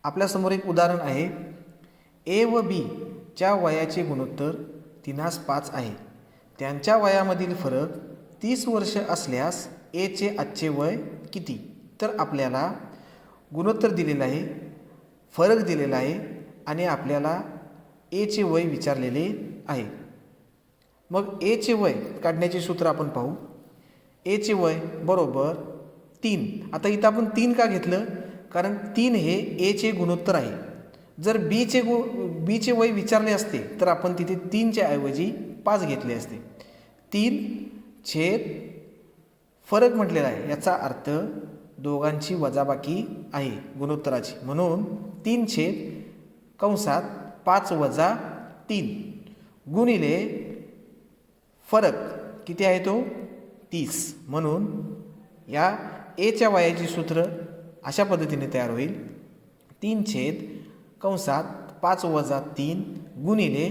आपल्यासमोर एक उदाहरण आहे. ए व बी च्या वयाचे गुणोत्तर 3:5 आहे. त्यांच्या वयामधील फरक 30 वर्ष असल्यास एचे आजचे वय किती. तर आपल्याला गुणोत्तर दिलेलं आहे, फरक दिलेला आहे आणि आपल्याला एचे वय विचारलेले आहे. मग एचे वय काढण्याचे सूत्र आपण पाहू. एचे वय बरोबर 3. आता इथं आपण 3 का घेतलं, कारण 3 हे एचे गुणोत्तर आहे. जर बीचे वय विचारले असते तर आपण तिथे 3च्या ऐवजी 5 घेतले असते. 3 फरक म्हटलेला आहे, याचा अर्थ दोघांची वजाबाकी आहे गुणोत्तराची, म्हणून 3/5 गुणिले फरक किती आहे तो 30. म्हणून या एच्या वयाची सूत्र अशा पद्धतीने तयार होईल. 3/5 गुणिले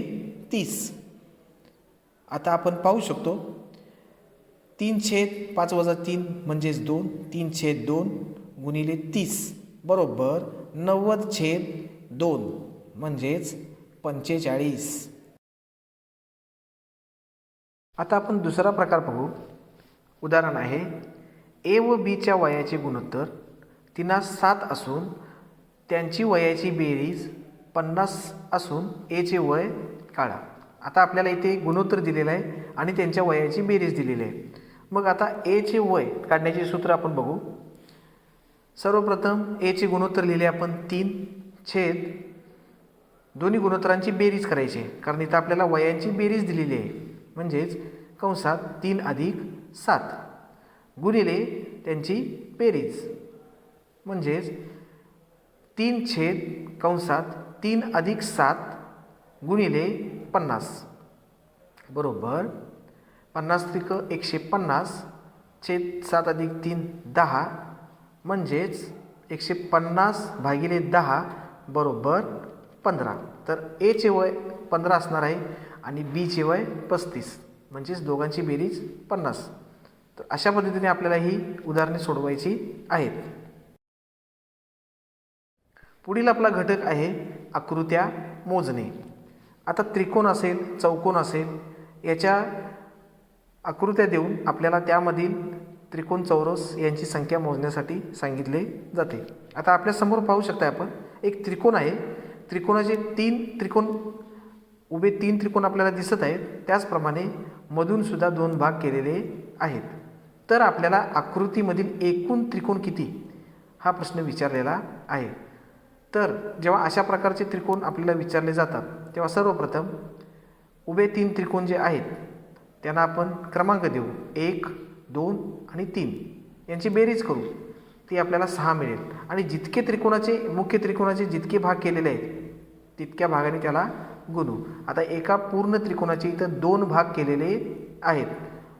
30. आता आपण पाहू शकतो 3/5 म्हणजेच 2. 3/2 गुणिले 30 बरोबर 90/2 म्हणजेच 45. आता आपण दुसरा प्रकार पाहू. उदाहरण आहे ए व बीच्या वयाचे गुणोत्तर 3:7 असून त्यांची वयाची बेरीज 50 असून एचे वय काढा. आता आपल्याला इथे गुणोत्तर दिलेलं आहे आणि त्यांच्या वयाची बेरीज दिलेली आहे. मग आता एचे वय काढण्याचे सूत्र आपण बघू. सर्वप्रथम एचे गुणोत्तर लिहिले आपण 3 दोन्ही गुणोत्तरांची बेरीज करायची, कारण इथं आपल्याला वयांची बेरीज दिलेली आहे, म्हणजेच 3+7 गुणिले त्यांची बेरीज म्हणजेच 3/3 + 7 गुणिले 50. बरोबर 50 त्रिक 150 छेद 7 अधिक 3 10 म्हणजेच 150 भागिले 10 बरोबर 15. तर एचे वय 15 असणार आहे आणि बीचे वय 35, म्हणजेच दोघांची बेरीज 50. तर अशा पद्धतीने आपल्याला ही उदाहरणे सोडवायची आहेत. पुढील आपला घटक आहे आकृत्या मोजणे. आता त्रिकोण असेल, चौकोन असेल, याच्या आकृत्या देऊन आपल्याला त्यामधील त्रिकोण, चौरस यांची संख्या मोजण्यासाठी सांगितले जाते. आता आपल्यासमोर पाहू शकता आपण एक त्रिकोण आहे. त्रिकोणाचे 3 त्रिकोण उभे 3 त्रिकोण आपल्याला दिसत आहेत. त्याचप्रमाणे मधून सुद्धा 2 भाग केलेले आहेत. तर आपल्याला आकृतीमधील एकूण त्रिकोण किती हा प्रश्न विचारलेला आहे. तर जेव्हा अशा प्रकारचे त्रिकोण आपल्याला विचारले जातात तेव्हा सर्वप्रथम उभे 3 त्रिकोण जे आहेत त्यांना आपण क्रमांक देऊ. 1, 2 आणि 3 यांची बेरीज करू, ती आपल्याला 6 मिळेल. आणि जितके त्रिकोणाचे मुख्य त्रिकोणाचे जितके भाग केलेले आहेत तितक्या भागाने त्याला गुणू. आता एका पूर्ण त्रिकोणाचे इथं 2 भाग केलेले आहेत,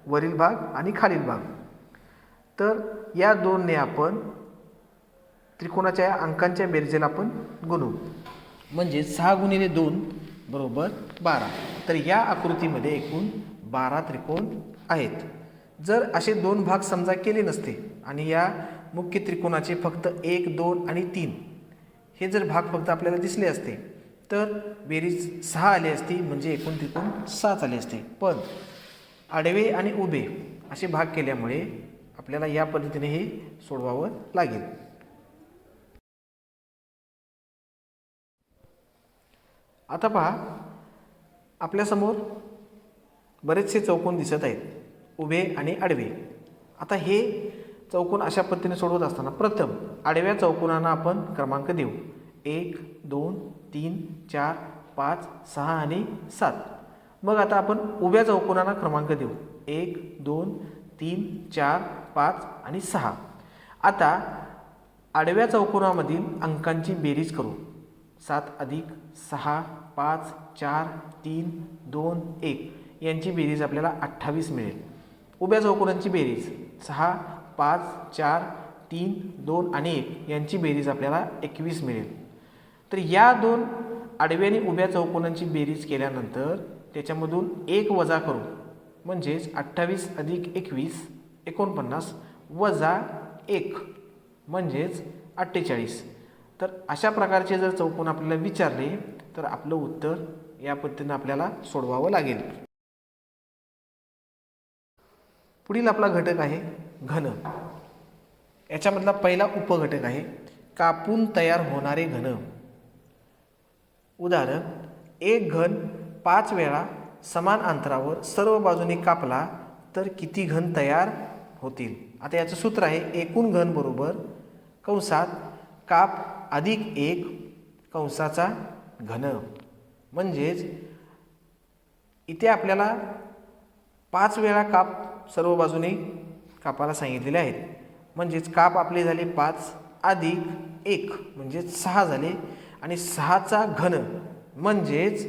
वरील भाग आणि खालील भाग. तर या 2ने आपण त्रिकोणाच्या अंकांच्या बेरजेला आपण गुणू, म्हणजे 6 गुणिले 2 बरोबर 12. तर या आकृतीमध्ये एकूण 12 त्रिकोण आहेत. जर असे 2 भाग समजा केले नसते आणि या मुख्य त्रिकोणाचे फक्त 1, 2 आणि 3 हे जर भाग फक्त आपल्याला दिसले असते तर बेरीज 6 आली असती, म्हणजे एकूण त्रिकोण 7 आले असते. पण आडवे आणि उभे असे भाग केल्यामुळे आपल्याला या पद्धतीने हे सोडवावं लागेल. आता पहा, आपल्यासमोर बरेचसे चौकोन दिसत आहेत, उभे आणि आडवे. आता हे चौकोन अशा पद्धतीने सोडवत असताना प्रथम आडव्या चौकोनांना आपण क्रमांक देऊ. 1, 2, 3, 4, 5, 6 आणि 7. मग आता आपण उभ्या चौकोनांना क्रमांक देऊ. 1, 2, 3, 4, 5 आणि 6. आता आडव्या चौकोनामधील अंकांची बेरीज करू. 7 अधिक 6, 5, 4, 3, 2, 1 यांची बेरीज आपल्याला 28 मिळेल. उभ्या चौकोनांची बेरीज 6, 5, 4, 3, 2 आणि 1 यांची बेरीज आपल्याला 21 मिळेल. तर या 2 आडव्या आणि उभ्या चौकोनांची बेरीज केल्यानंतर त्याच्यामधून 1 वजा करू, म्हणजेच 28 अधिक 21 49 वजा 1 म्हणजेच 48. तर अशा प्रकारचे जर चौकोन आपल्याला विचारले तर आपलं उत्तर या पद्धतीने आपल्याला सोडवावं लागेल. पुढील आपला घटक आहे घन. याच्यामधला पहिला उपघटक आहे कापून तयार होणारे घन. उदाहरण, एक घन 5 वेळा समान अंतरावर सर्व बाजूने कापला तर किती घन तयार होतील. आता याचं सूत्र आहे एकूण घन बरोबर कंसात काप अधिक 1 कंसाचा घन. म्हणजेच इथे आपल्याला 5 वेळा काप सर्व बाजूने कापाला सांगितलेले आहेत. म्हणजेच काप आपले झाले 5 अधिक 1 म्हणजेच 6 झाले आणि 6चा घन म्हणजेच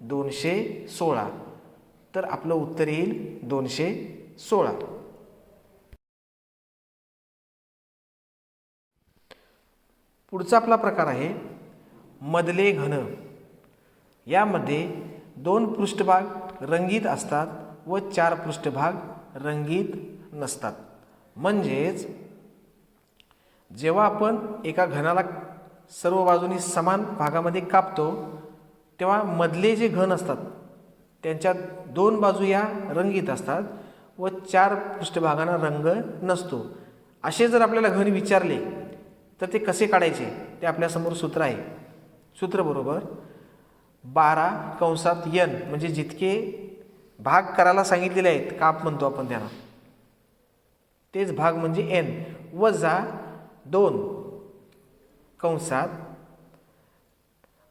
216. तर आपलं उत्तर येईल 216. पुढचा आपला प्रकार आहे मधले घन. यामध्ये 2 पृष्ठभाग रंगीत असतात व 4 पृष्ठभाग रंगीत नसतात. म्हणजेच जेव्हा आपण एका घनाला सर्व बाजूनी समान भागामध्ये कापतो तेव्हा मधले जे घन असतात त्यांच्या 2 बाजू या रंगीत असतात व 4 पृष्ठभागांना रंग नसतो. असे जर आपल्याला घन विचारले तर ते कसे काढायचे ते आपल्यासमोर सूत्र आहे. सूत्र बरोबर 12 कंसात n म्हणजे जितके भाग करायला सांगितलेले आहेत, काप म्हणतो आपण त्यांना, तेच भाग म्हणजे n वजा 2 कंसात.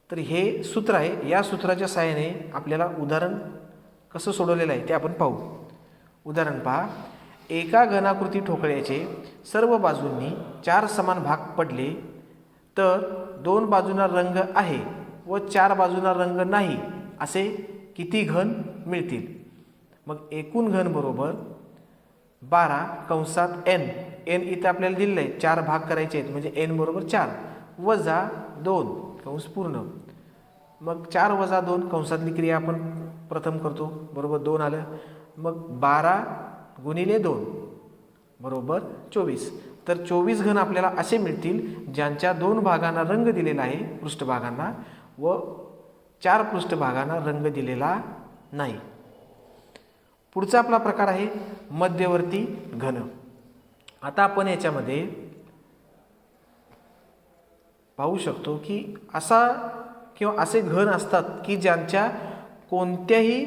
तर हे सूत्र आहे. या सूत्राच्या सहाय्याने आपल्याला उदाहरण कसं सोडवलेलं आहे ते आपण पाहू. उदाहरण पहा. एका घनाकृती ठोकळ्याचे सर्व बाजूंनी 4 समान भाग पडले तर 2 बाजूंना रंग आहे व 4 बाजूंना रंग नाही असे किती घन मिळतील. मग एकूण घन बरोबर 12 कंसात n. n इथं आपल्याला दिलेलं आहे, 4 भाग करायचे आहेत म्हणजे n बरोबर 4 वजा 2 कंस पूर्ण. मग 4 वजा 2 कंसातली क्रिया आपण प्रथम करतो, बरोबर 2 आलं. मग 12 गुणिले 2 बरोबर 24. तर 24 घन आपल्याला असे मिळतील ज्यांच्या 2 भागांना रंग दिलेला आहे पृष्ठभागांना व 4 पृष्ठभागांना रंग दिलेला नाही. पुढचा आपला प्रकार आहे मध्यवर्ती घन. आता आपण याच्यामध्ये पाहू शकतो की असा किंवा असे घन असतात की ज्यांच्या कोणत्याही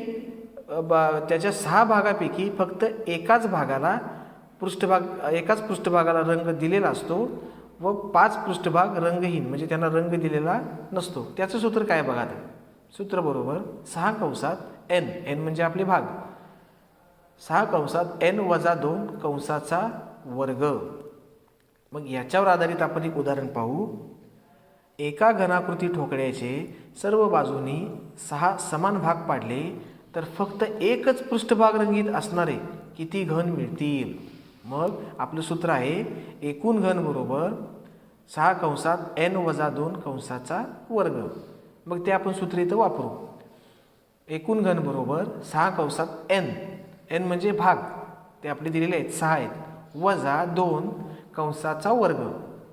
त्याच्या 6 भागापैकी फक्त एकाच पृष्ठभागाला रंग दिलेला असतो व 5 पृष्ठभाग रंगहीन म्हणजे त्यांना रंग दिलेला नसतो. त्याचं सूत्र काय बघा. सूत्र बरोबर 6 कंसात n. n म्हणजे आपले भाग. 6 कंसात n वजा 2 कंसाचा वर्ग. मग याच्यावर आधारित आपण एक उदाहरण पाहू. एका घनाकृती ठोकळ्याचे सर्व बाजूनी 6 समान भाग पाडले तर फक्त एकच पृष्ठभाग रंगीत असणारे किती घन मिळतील. मग आपलं सूत्र आहे एकूण घन बरोबर 6 कंसात n वजा 2 कंसाचा वर्ग. मग ते आपण सूत्र इथं वापरू. एकूण घन बरोबर 6 कंसात n. n म्हणजे भाग, ते आपले दिलेले आहेत 6 आहेत, वजा 2 कंसाचा वर्ग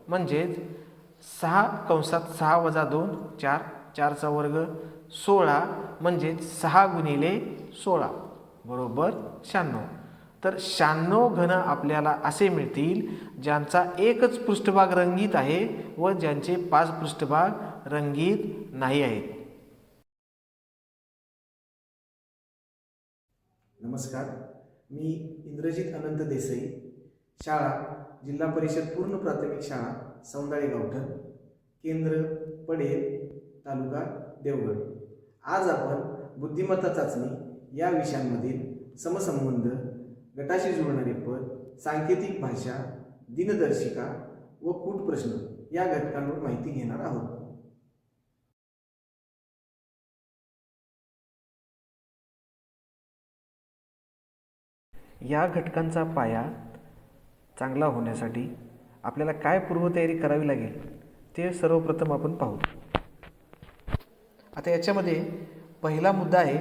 म्हणजेच 6 कंसात 6 वजा 2 4, 4चा वर्ग 16 म्हणजेच 6 गुणिले 16 बरोबर 96. तर 96 घन आपल्याला असे मिळतील ज्यांचा एकच पृष्ठभाग रंगीत आहे व ज्यांचे 5 पृष्ठभाग रंगीत नाही आहेत. नमस्कार, मी इंद्रजित अनंत देसाई, शाळा जिल्हा परिषद पूर्ण प्राथमिक शाळा सौंदाळे गावठण, केंद्र पडेल, तालुका देवगड. आज आपण बुद्धिमत्ता चाचणी या विषयांमधील समसंबंध, गटाशी जुळणारे पद, सांकेतिक भाषा, दिनदर्शिका व कूट प्रश्न या घटकांवर माहिती घेणार आहोत. या घटकांचा पाया चांगला होण्यासाठी आपल्याला काय पूर्वतयारी करावी लागेल ते सर्वप्रथम आपण पाहू. आता याच्यामध्ये पहिला मुद्दा आहे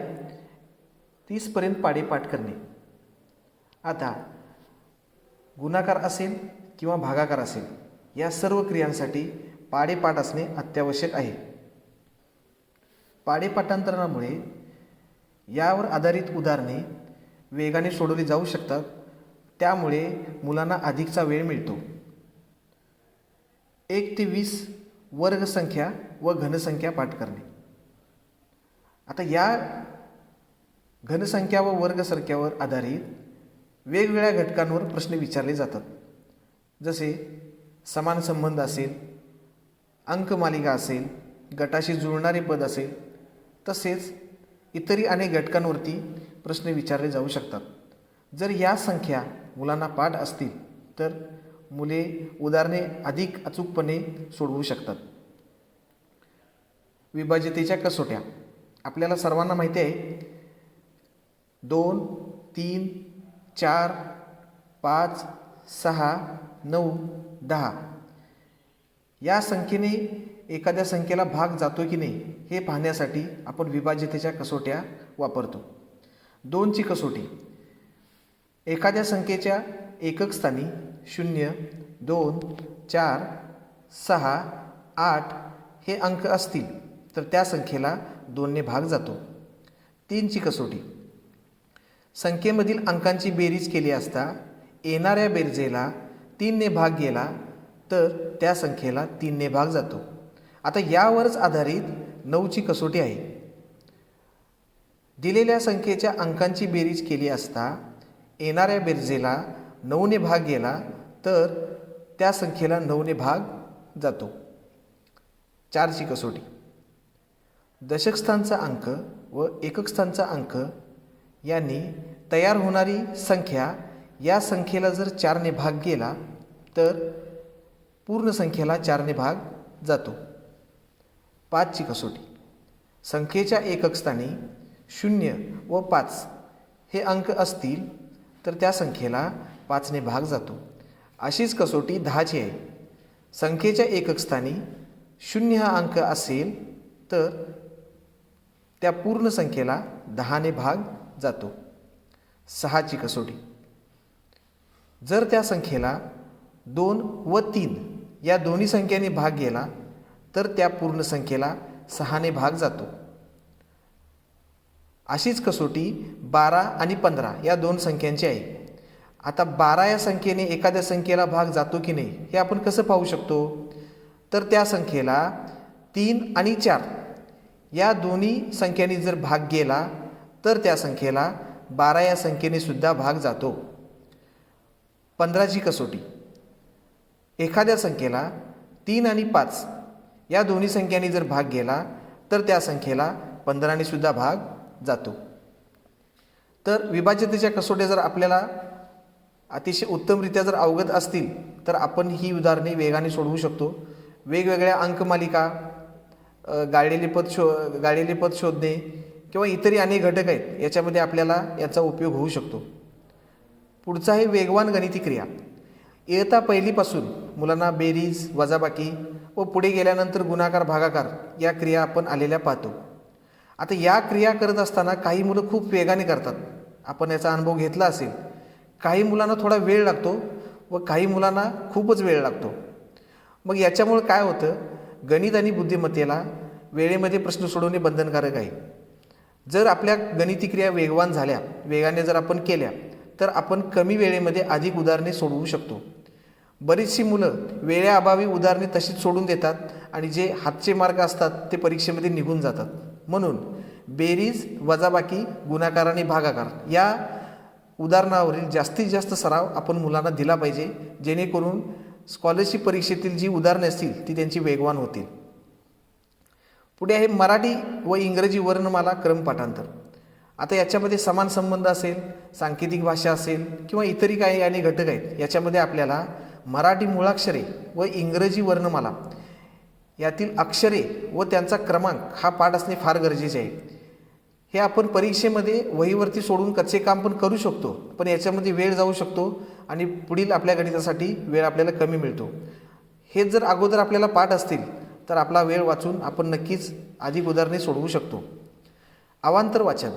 30 पर्यंत पाढे पाठ करणे. आता गुणाकार असेल किंवा भागाकार असेल या सर्व क्रियांसाठी पाढे पाठ असणे अत्यावश्यक आहे. पाढे पाठांतरणामुळे यावर आधारित उदाहरणे वेगाने सोडवली जाऊ शकतात, त्यामुळे मुलांना अधिकचा वेळ मिळतो. 1 ते 20 वर्गसंख्या व घनसंख्या पाठ करणे. आता या घनसंख्या व वर्गसंख्यावर आधारित वेगवेगळ्या घटकांवर प्रश्न विचारले जातात, जसे समान संबंध असेल, अंकमालिका असेल, गटाशी जुळणारे पद असेल, तसेच इतरही अनेक घटकांवरती प्रश्न विचारले जाऊ शकतात. जर या संख्या मुलांना पाठ असतील तर मुले उदाहरणे अधिक अचूकपणे सोडवू शकतात. विभाज्यतेच्या कसोट्या आपल्याला सर्वांना माहिती आहे. 2, 3, 4, 5, 6, 9, 10 या संख्येने एखाद्या संख्येला भाग जातो की नाही हे पाहण्यासाठी आपण विभाज्यतेच्या कसोट्या वापरतो. 2ची कसोटी एखाद्या संख्येच्या एकक स्थानी 0, 2, 4, 6, 8 हे अंक असतील तर त्या संख्येला 2ने भाग जातो. 3ची कसोटी संख्येमधील अंकांची बेरीज केली असता येणाऱ्या बेरजेला 3ने भाग गेला तर त्या संख्येला 3ने भाग जातो. आता यावरच आधारित 9ची कसोटी आहे. दिलेल्या संख्येच्या अंकांची बेरीज केली असता येणाऱ्या बेरजेला 9ने भाग गेला तर त्या संख्येला 9ने भाग जातो. 4ची कसोटी दशकस्थानचा अंक व एकक स्थानचा अंक यांनी तयार होणारी संख्या या संख्येला जर 4ने भाग गेला तर पूर्ण संख्येला 4ने भाग जातो. 5ची कसोटी संख्येच्या एकक स्थानी 0 व 5 हे अंक असतील तर त्या संख्येला 5ने भाग जातो. अशीच कसोटी 10ची आहे. संख्येच्या एकक स्थानी 0 हा अंक असेल तर त्या पूर्ण संख्येला 10ने भाग जातो. 6ची कसोटी, जर त्या संख्येला 2 व 3 या दोन्ही संख्यांनी भाग गेला तर त्या पूर्ण संख्येला 6ने भाग जातो. अशीच कसोटी 12 आणि 15 या दोन संख्यांची आहे. आता 12 या संख्येने एखाद्या संख्येला भाग जातो की नाही हे आपण कसं पाहू शकतो, तर त्या संख्येला 3 आणि 4 या दोन्ही संख्यांनी जर भाग गेला तर त्या संख्येला 12 या संख्येने सुद्धा भाग जातो. 15ची कसोटी, एखाद्या संख्येला 3 आणि 5 या दोन्ही संख्यांनी जर भाग गेला तर त्या संख्येला 15ने सुद्धा भाग जातो. तर विभाज्यतेच्या कसोट्या जर आपल्याला अतिशय उत्तमरित्या जर अवगत असतील तर आपण ही उदाहरणे वेगाने सोडवू शकतो. वेगवेगळ्या अंकमालिका, गाळलेले पद शोधणे किंवा इतरही अनेक घटक आहेत, याच्यामध्ये आपल्याला याचा उपयोग होऊ शकतो. पुढचा आहे वेगवान गणिती क्रिया. इयत्ता पहिलीपासून मुलांना बेरीज, वजाबाकी व पुढे गेल्यानंतर गुणाकार, भागाकार या क्रिया आपण आलेल्या पाहतो. आता या क्रिया करत असताना काही मुलं खूप वेगाने करतात, आपण याचा अनुभव घेतला असेल. काही मुलांना थोडा वेळ लागतो व काही मुलांना खूपच वेळ लागतो. मग याच्यामुळे काय होतं, गणित आणि बुद्धिमत्तेला वेळेमध्ये प्रश्न सोडवणे बंधनकारक आहे. जर आपल्या गणिती क्रिया वेगवान झाल्या, वेगाने जर आपण केल्या तर आपण कमी वेळेमध्ये अधिक उदाहरणे सोडवू शकतो. बरीचशी मुलं वेळेअभावी उदाहरणे तशीच सोडून देतात आणि जे हातचे मार्क असतात ते परीक्षेमध्ये निघून जातात. म्हणून बेरीज, वजाबाकी, गुणाकार आणि भागाकार या उदाहरणावरील जास्तीत जास्त सराव आपण मुलांना दिला पाहिजे, जेणेकरून स्कॉलरशिप परीक्षेतील जी उदाहरणे असतील ती त्यांची वेगवान होतील. पुढे आहे मराठी व इंग्रजी वर्णमाला क्रम पाठांतर. आता याच्यामध्ये समान संबंध असेल, सांकेतिक भाषा असेल किंवा इतरही काही आणि घटक आहेत. याच्यामध्ये आपल्याला मराठी मुळाक्षरे व इंग्रजी वर्णमाला यातील अक्षरे व त्यांचा क्रमांक हा पाठ असणे फार गरजेचे आहे. हे आपण परीक्षेमध्ये वहीवरती सोडून कच्चे काम पण करू शकतो, पण याच्यामध्ये वेळ जाऊ शकतो आणि पुढील आपल्या गणितासाठी वेळ आपल्याला कमी मिळतो. हे जर अगोदर आपल्याला पाठ असतील तर आपला वेळ वाचून आपण नक्कीच अधिक उदाहरणे सोडवू शकतो. अवांतर वाचन.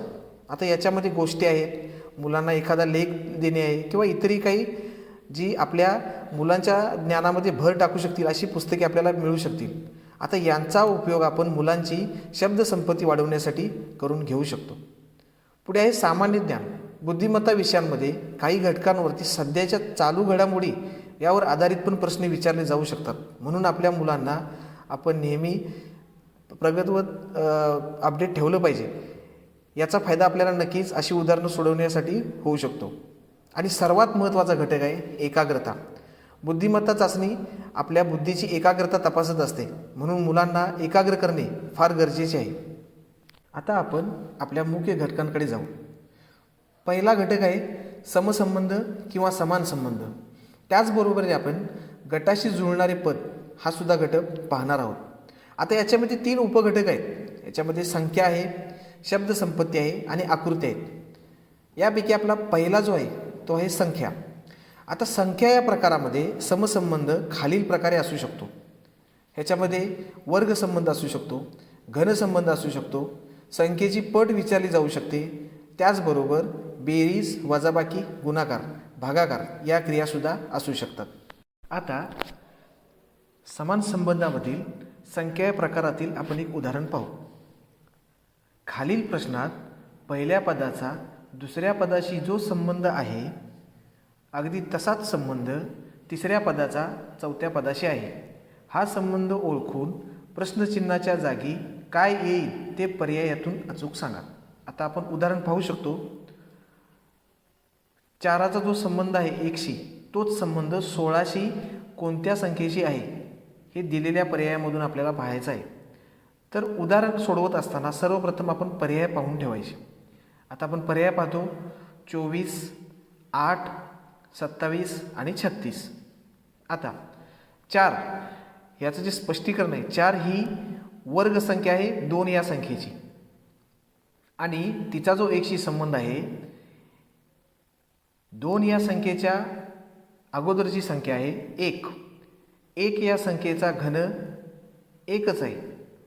आता याच्यामध्ये गोष्टी आहेत, मुलांना एखादा लेख देणे आहे किंवा इतरही काही जी आपल्या मुलांच्या ज्ञानामध्ये भर टाकू शकतील अशी पुस्तके आपल्याला मिळू शकतील. आता यांचा उपयोग आपण मुलांची शब्दसंपत्ती वाढवण्यासाठी करून घेऊ शकतो. पुढे आहे सामान्य ज्ञान. बुद्धिमत्ता विषयांमध्ये काही घटकांवरती सध्याच्या चालू घडामोडी यावर आधारित पण प्रश्न विचारले जाऊ शकतात. म्हणून आपल्या मुलांना आपण नेहमी प्रगतवत अपडेट ठेवलं पाहिजे. याचा फायदा आपल्याला नक्कीच अशी उदाहरणं सोडवण्यासाठी होऊ शकतो. आणि सर्वात महत्त्वाचा घटक आहे एकाग्रता. बुद्धिमत्ता चाचणी आपल्या बुद्धीची एकाग्रता तपासत असते, म्हणून मुलांना एकाग्र करणे फार गरजेचे आहे. आता आपण आपल्या मुख्य घटकांकडे जाऊ. पहिला घटक आहे समसंबंध किंवा समान संबंध. त्याचबरोबर आपण गटाशी जुळणारे पद हा सुद्धा घटक पाहणार आहोत. आता याच्यामध्ये 3 उपघटक आहेत. याच्यामध्ये संख्या आहे, शब्दसंपत्ती आहे आणि आकृती आहेत. यापैकी आपला पहिला जो आहे तो आहे संख्या. आता संख्या या प्रकारामध्ये समसंबंध खालील प्रकारे असू शकतो. ह्याच्यामध्ये वर्गसंबंध असू शकतो, घनसंबंध असू शकतो, संख्येची पट विचारली जाऊ शकते. त्याचबरोबर बेरीज, वजाबाकी, गुणाकार, भागाकार या क्रियासुद्धा असू शकतात. आता समान संबंधामधील संख्या या प्रकारातील आपण एक उदाहरण पाहू. खालील प्रश्नात पहिल्या पदाचा दुसऱ्या पदाशी जो संबंध आहे अगदी तसाच संबंध तिसऱ्या पदाचा चौथ्या पदाशी आहे. हा संबंध ओळखून प्रश्नचिन्हाच्या जागी काय येईल ते पर्यायातून अचूक सांगा. आता आपण उदाहरण पाहू शकतो. 4चा जो संबंध आहे 1शी, तोच संबंध 16शी कोणत्या संख्येशी आहे हे दिलेल्या पर्यायामधून आपल्याला पाहायचं आहे. तर उदाहरण सोडवत असताना सर्वप्रथम आपण पर्याय पाहून ठेवायचे. आता आपण पर्याय पाहतो. 24, 8, 27 आणि 36. आता 4 याचं जे स्पष्टीकरण आहे, 4 ही वर्गसंख्या आहे 2 या संख्येची आणि तिचा जो 1शी संबंध आहे 2 या संख्येच्या अगोदरची संख्या आहे 1. 1 या संख्येचा घन एकच आहे,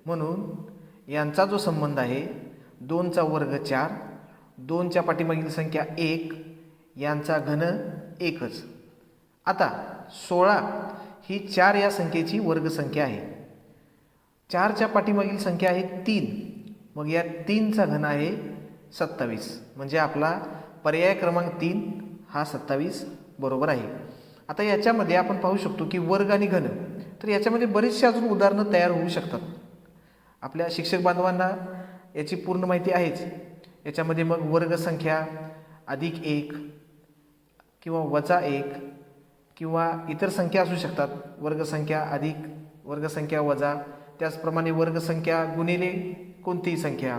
म्हणून यांचा जो संबंध आहे 2चा वर्ग 4, 2च्या पाठीमागील संख्या 1, यांचा घन एकच. आता 16 ही 4 या संख्येची वर्गसंख्या आहे. 4च्या पाठीमागील संख्या आहे 3, मग या 3चा घन आहे 27. म्हणजे आपला पर्याय क्रमांक 3 हा 27 बरोबर आहे. आता याच्यामध्ये आपण पाहू शकतो की वर्ग आणि घन, तर याच्यामध्ये बरेचसे अजून उदाहरणं तयार होऊ शकतात. आपल्या शिक्षक बांधवांना याची पूर्ण माहिती आहेच. याच्यामध्ये मग वर्गसंख्या अधिक 1 किंवा वजा 1 किंवा इतर संख्या असू शकतात. वर्गसंख्या अधिक, वर्गसंख्या वजा, त्याचप्रमाणे वर्गसंख्या गुणिले कोणतीही संख्या,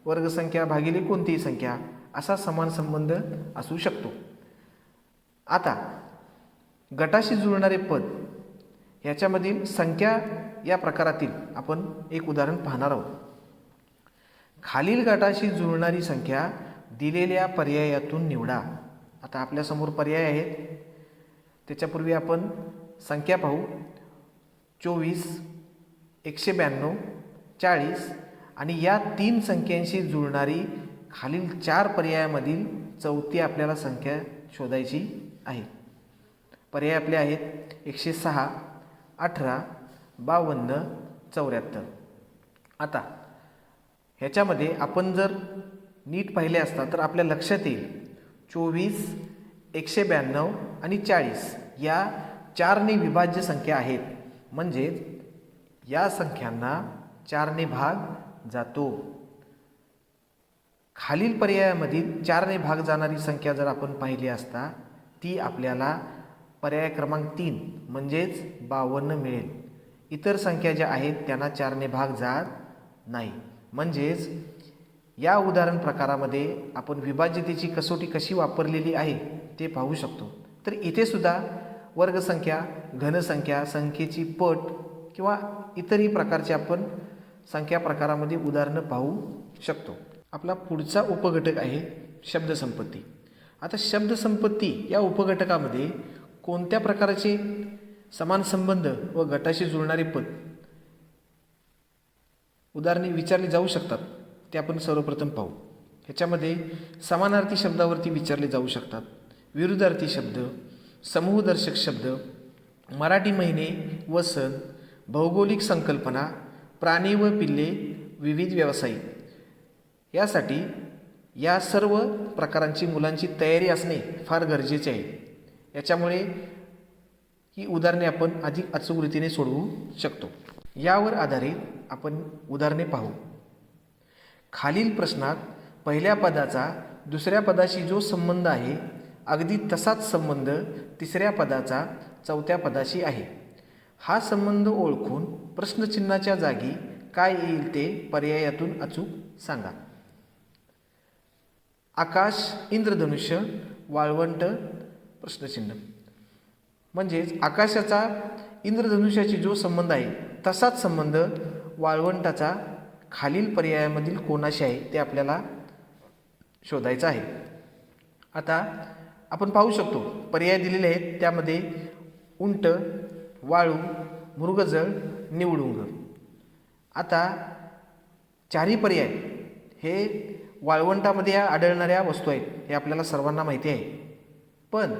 वर्गसंख्या भागिले कोणतीही संख्या, असा समान संबंध असू शकतो. आता गटाशी जुळणारे पद ह्याच्यामधील संख्या या प्रकारातील आपण एक उदाहरण पाहणार आहोत. खालील गटाशी जुळणारी संख्या दिलेल्या पर्यायातून निवडा. आता आपल्यासमोर पर्याय आहेत, त्याच्यापूर्वी आपण संख्या पाहू. 24, 192, 40 आणि या 3 संख्यांशी जुळणारी खालील 4 पर्यायामधील चौथी आपल्याला संख्या शोधायची आहे. पर्याय आपले आहेत 106, 18, 52, 74. आता ह्याच्यामध्ये आपण जर नीट पाहिले असता तर आपल्या लक्षात येईल 24, 192 आणि 40 या 4ने विभाज्य संख्या आहेत. म्हणजेच या संख्यांना 4ने भाग जातो. खालील पर्यायामधील 4ने भाग जाणारी संख्या जर आपण पाहिली असता ती आपल्याला पर्याय क्रमांक 3 म्हणजेच 52 मिळेल. इतर संख्या ज्या आहेत त्यांना 4ने भाग जात नाही. म्हणजेच या उदाहरण प्रकारामध्ये आपण विभाज्यतेची कसोटी कशी वापरलेली आहे ते पाहू शकतो. तर इथे सुद्धा वर्गसंख्या, घनसंख्या, संख्येची पट किंवा इतरही प्रकारचे आपण संख्या प्रकारामध्ये उदाहरणं पाहू शकतो. आपला पुढचा उपघटक आहे शब्दसंपत्ती. आता शब्दसंपत्ती या उपघटकामध्ये कोणत्या प्रकारचे समान संबंध व गटाशी जुळणारे पद उदाहरणे विचारली जाऊ शकतात ते आपण सर्वप्रथम पाहू. ह्याच्यामध्ये समानार्थी शब्दावरती विचारले जाऊ शकतात, विरुद्धार्थी शब्द, समूहदर्शक शब्द, मराठी महिने व सण, भौगोलिक संकल्पना, प्राणी व पिल्ले, विविध व्यावसायिक. यासाठी या सर्व प्रकारांची मुलांची तयारी असणे फार गरजेचे आहे. याच्यामुळे ही उदाहरणे आपण अधिक अचूक रीतीने सोडवू शकतो. यावर आधारित आपण उदाहरणे पाहू. खालील प्रश्नात पहिल्या पदाचा दुसऱ्या पदाशी जो संबंध आहे अगदी तसाच संबंध तिसऱ्या पदाचा चौथ्या पदाशी आहे. हा संबंध ओळखून प्रश्नचिन्हाच्या जागी काय येईल ते पर्यायातून अचूक सांगा. आकाश, इंद्रधनुष्य, वाळवंट, प्रश्नचिन्ह. म्हणजेच आकाशाचा इंद्रधनुष्याची जो संबंध आहे तसाच संबंध वाळवंटाचा खालील पर्यायामधील कोणाशी आहे ते आपल्याला शोधायचं आहे. आता आपण पाहू शकतो पर्याय दिलेले आहेत, त्यामध्ये उंट, वाळू, मृगजळ, निवडुंग. आता चारही पर्याय हे वाळवंटामध्ये आढळणाऱ्या वस्तू आहेत हे आपल्याला सर्वांना माहिती आहे. पण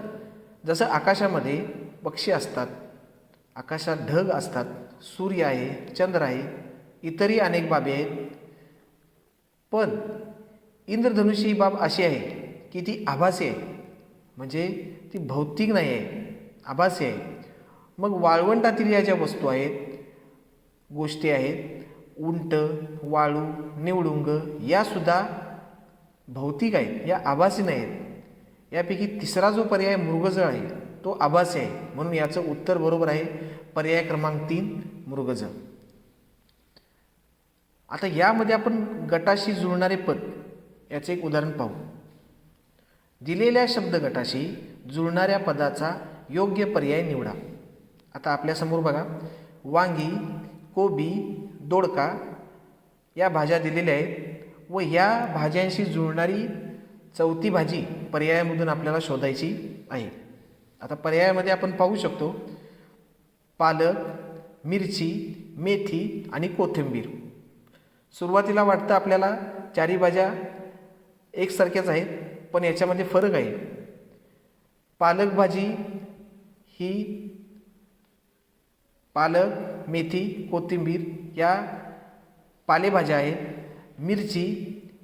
जसं आकाशामध्ये पक्षी असतात, आकाशात ढग असतात, सूर्य आहे, चंद्र आहे, इतरही अनेक बाबी आहेत. पण इंद्रधनुष्य ही बाब अशी आहे की ती आभासी आहे, म्हणजे ती भौतिक नाही आहे, आभासी आहे. मग वाळवंटातील या ज्या वस्तू आहेत, गोष्टी आहेत, उंट, वाळू, निवडुंग, यासुद्धा भौतिक आहेत, या आभासी नाही आहेत. यापैकी तिसरा जो पर्याय मृगजळ आहे तो आभासी आहे, म्हणून याचं उत्तर बरोबर आहे पर्याय क्रमांक 3 मृगजळ. आता यामध्ये आपण गटाशी जुळणारे पद याचे एक उदाहरण पाहू. दिलेल्या शब्द गटाशी जुळणाऱ्या पदाचा योग्य पर्याय निवडा. आता आपल्यासमोर बघा, वांगी, कोबी, दोडका या भाज्या दिलेल्या आहेत व ह्या भाज्यांशी जुळणारी चौथी भाजी पर्यायामधून आपल्याला शोधायची आहे. आता पर्यायामध्ये आपण पाहू शकतो पालक, मिरची, मेथी आणि कोथिंबीर. सुरुवातीला वाटतं आपल्याला चारही भाज्या एकसारख्याच आहेत, पण याच्यामध्ये फरक आहे. पालक भाजी ही पालक, मेथी, कोथिंबीर या पालेभाज्या आहेत. मिरची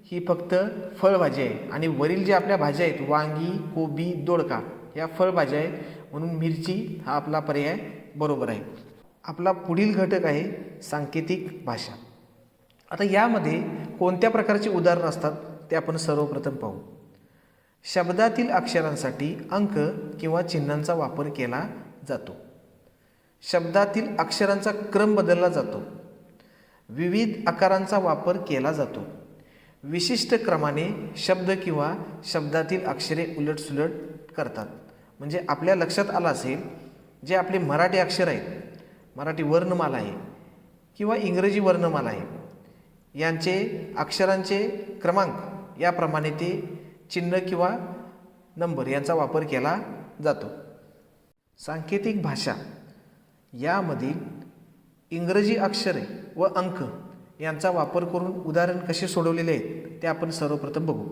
ही फक्त फळभाजी आहे आणि वरील ज्या आपल्या भाज्या आहेत वांगी, कोबी, दोडका या फळभाज्या आहेत, म्हणून मिरची हा आपला पर्याय बरोबर आहे. आपला पुढील घटक आहे सांकेतिक भाषा. आता यामध्ये कोणत्या प्रकारची उदाहरणं असतात ते आपण सर्वप्रथम पाहू. शब्दातील अक्षरांसाठी अंक किंवा चिन्हांचा वापर केला जातो. शब्दातील अक्षरांचा क्रम बदलला जातो. विविध आकारांचा वापर केला जातो. विशिष्ट क्रमाने शब्द किंवा शब्दातील अक्षरे उलटसुलट करतात. म्हणजे आपल्या लक्षात आलं असेल जे आपले मराठी अक्षर आहेत, मराठी वर्णमाला आहे किंवा इंग्रजी वर्णमाला आहे, यांचे अक्षरांचे क्रमांक याप्रमाणे ते चिन्ह किंवा नंबर यांचा वापर केला जातो. सांकेतिक भाषा यामधील इंग्रजी अक्षरे व अंक यांचा वापर करून उदाहरण कसे सोडवलेले आहेत ते आपण सर्वप्रथम बघू.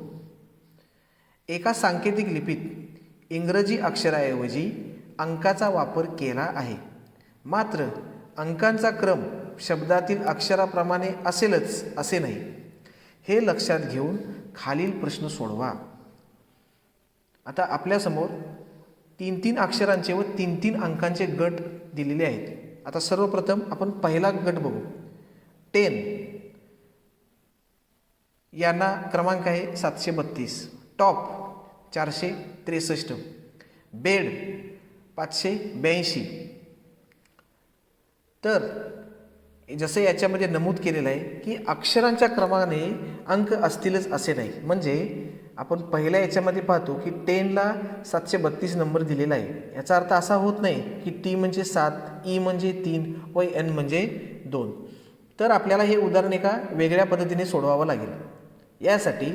एका सांकेतिक लिपीत इंग्रजी अक्षराऐवजी अंकाचा वापर केला आहे, मात्र अंकांचा क्रम शब्दातील अक्षराप्रमाणे असेलच असे नाही. हे लक्षात घेऊन खालील प्रश्न सोडवा. आता आपल्यासमोर 3-3 अक्षरांचे व 3-3 अंकांचे गट दिलेले आहेत. आता सर्वप्रथम आपण पहिला गट बघू. 10 यांना क्रमांक आहे 732. टॉप 463. बेड 582. तर जसं याच्यामध्ये नमूद केलेलं आहे की अक्षरांच्या क्रमाने अंक असतीलच असे नाही. म्हणजे आपण पहिल्या याच्यामध्ये पाहतो की 10ला 732 नंबर दिलेला आहे. याचा अर्थ असा होत नाही की टी म्हणजे 7, ई म्हणजे 3 व एन म्हणजे 2. तर आपल्याला हे उदाहरण एका वेगळ्या पद्धतीने सोडवावं लागेल. यासाठी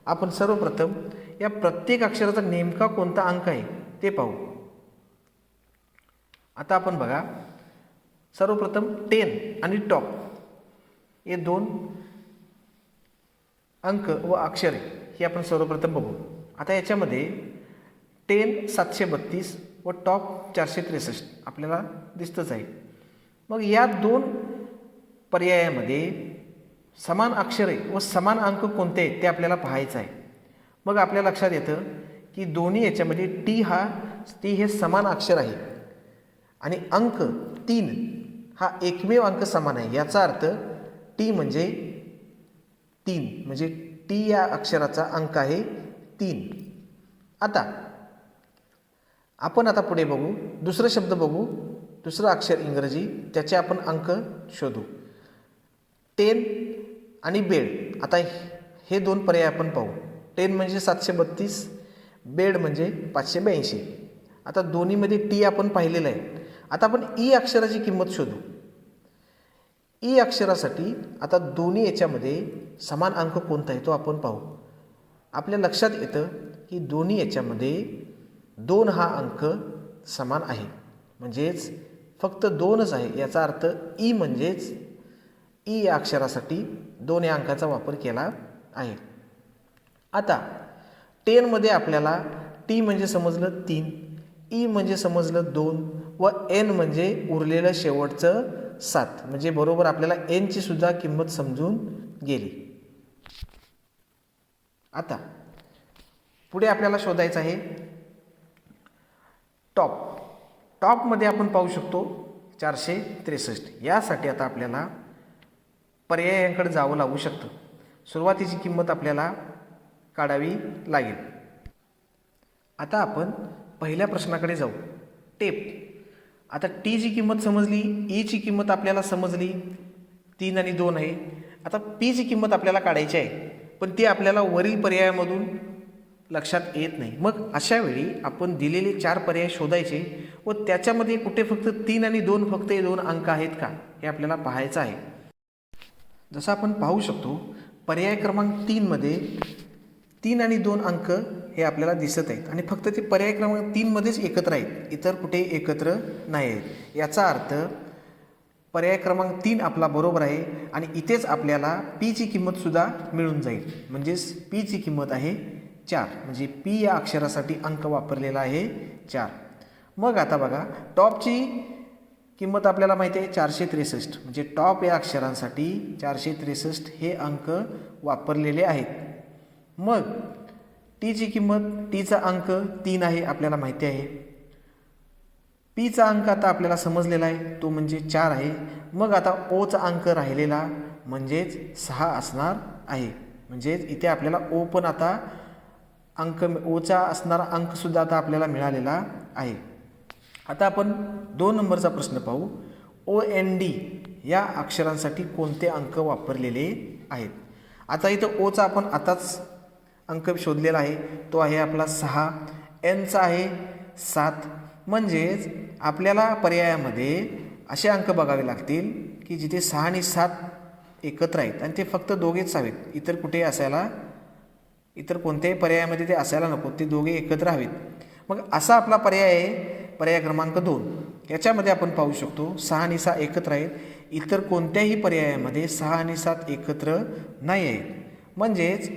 आपण सर्वप्रथम या प्रत्येक अक्षराचा नेमका कोणता अंक आहे ते पाहू. आता आपण बघा, सर्वप्रथम 10 आणि टॉप हे 2 अंक व अक्षरे हे आपण सर्वप्रथम बघू. आता याच्यामध्ये 10 732 व टॉप 463 आपल्याला दिसतंच आहे. मग या 2 पर्यायामध्ये समान अक्षरे व समान अंक कोणते आहेत ते आपल्याला पाहायचं आहे. मग आपल्या लक्षात येतं की दोन्ही याच्यामध्ये टी हे समान अक्षर आहे आणि अंक 3 हा एकमेव अंक समान आहे. याचा अर्थ टी म्हणजे 3, म्हणजे टी या अक्षराचा अंक आहे 3. आता आपण पुढे बघू, दुसरं शब्द बघू, दुसरं अक्षर इंग्रजी, त्याचे आपण अंक शोधू. 10 आणि बेड. आता हे 2 पर्याय आपण पाहू. 10 म्हणजे 732, बेड म्हणजे 582. आता दोन्हीमध्ये टी आपण पाहिलेलं आहे. आता आपण ई अक्षराची किंमत शोधू. ई अक्षरासाठी आता दोन्ही याच्यामध्ये समान अंक कोणता आहे तो आपण पाहू. आपल्या लक्षात येतं की दोन्ही याच्यामध्ये 2 हा अंक समान आहे, म्हणजेच फक्त 2च आहे. याचा अर्थ ई म्हणजेच ई या अक्षरासाठी 2 या अंकाचा वापर केला आहे. आता 10 मध्ये आपल्याला टी म्हणजे समजलं 3, ई म्हणजे समजलं 2 व एन म्हणजे उरलेलं शेवटचं 7, म्हणजे बरोबर आपल्याला एनची सुद्धा किंमत समजून गेली. आता पुढे आपल्याला शोधायचं आहे टॉप. टॉपमध्ये आपण पाहू शकतो 463. यासाठी आता आपल्याला पर्यायांकडे जावं लागू शकतं. सुरुवातीची किंमत आपल्याला काढावी लागेल. आता आपण पहिल्या प्रश्नाकडे जाऊ. टेप. आता टीची किंमत समजली, ईची किंमत आपल्याला समजली 3 आणि 2 आहे. आता पीची किंमत आपल्याला काढायची आहे, पण ती आपल्याला वरील पर्यायामधून लक्षात येत नाही. मग अशा वेळी आपण दिलेले 4 पर्याय शोधायचे व त्याच्यामध्ये कुठे फक्त 3 आणि 2 फक्त हे 2 अंक आहेत का हे आपल्याला पाहायचं आहे. जसं आपण पाहू शकतो पर्याय क्रमांक 3 मध्ये 3 आणि 2 अंक हे आपल्याला दिसत आहेत आणि फक्त ते पर्याय क्रमांक 3 मध्येच एकत्र आहेत, इतर कुठेही एकत्र नाही आहेत. याचा अर्थ पर्याय क्रमांक 3 आपला बरोबर आहे आणि इथेच आपल्याला पीची किंमतसुद्धा मिळून जाईल. म्हणजेच पीची किंमत आहे 4. म्हणजे पी या अक्षरासाठी अंक वापरलेला आहे 4. मग आता बघा, टॉपची किंमत आपल्याला माहिती आहे 463. म्हणजे टॉप या अक्षरांसाठी 463 हे अंक वापरलेले आहेत. मग टीची किंमत, टीचा अंक 3 आहे आपल्याला माहिती आहे. पीचा अंक आता आपल्याला समजलेला आहे, तो म्हणजे 4 आहे. मग आता ओचा अंक राहिलेला म्हणजेच 6 असणार आहे. म्हणजेच इथे आपल्याला ओ पण आता अंक, ओचा असणारा अंकसुद्धा आता आपल्याला मिळालेला आहे. आता आपण 2 नंबरचा प्रश्न पाहू. OND या अक्षरांसाठी कोणते अंक वापरलेले आहेत. आता इथं ओचा आपण आताच अंक शोधलेला आहे, तो आहे आपला 6. एनचा आहे 7. म्हणजेच आपल्याला पर्यायामध्ये असे अंक बघावे लागतील की जिथे 6 आणि 7 एकत्र आहेत आणि ते फक्त दोघेच हवेत, इतर कुठेही असायला, इतर कोणत्याही पर्यायामध्ये ते असायला नको, ते दोघे एकत्र हवेत. मग असा आपला पर्याय आहे पर्याय क्रमांक 2. याच्यामध्ये आपण पाहू शकतो 6 आणि 6 एकत्र आहेत, इतर कोणत्याही पर्यायामध्ये 6 आणि 7 एकत्र नाही आहेत. म्हणजेच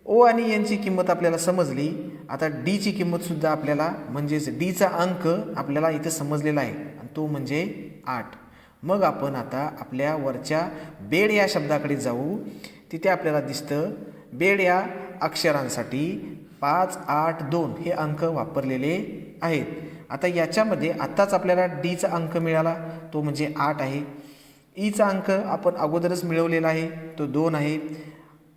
ओ आणि एनची किंमत आपल्याला समजली. आता डीची किंमतसुद्धा आपल्याला, म्हणजेच डीचा अंक आपल्याला इथं समजलेला आहे आणि तो म्हणजे 8. मग आपण आता आपल्या वरच्या बेड या शब्दाकडे जाऊ. तिथे आपल्याला दिसतं बेड या अक्षरांसाठी 5, 8, 2 हे अंक वापरलेले आहेत. आता याच्यामध्ये आत्ताच आपल्याला डीचा अंक मिळाला, तो म्हणजे 8 आहे. ईचा अंक आपण अगोदरच मिळवलेला आहे, तो 2 आहे.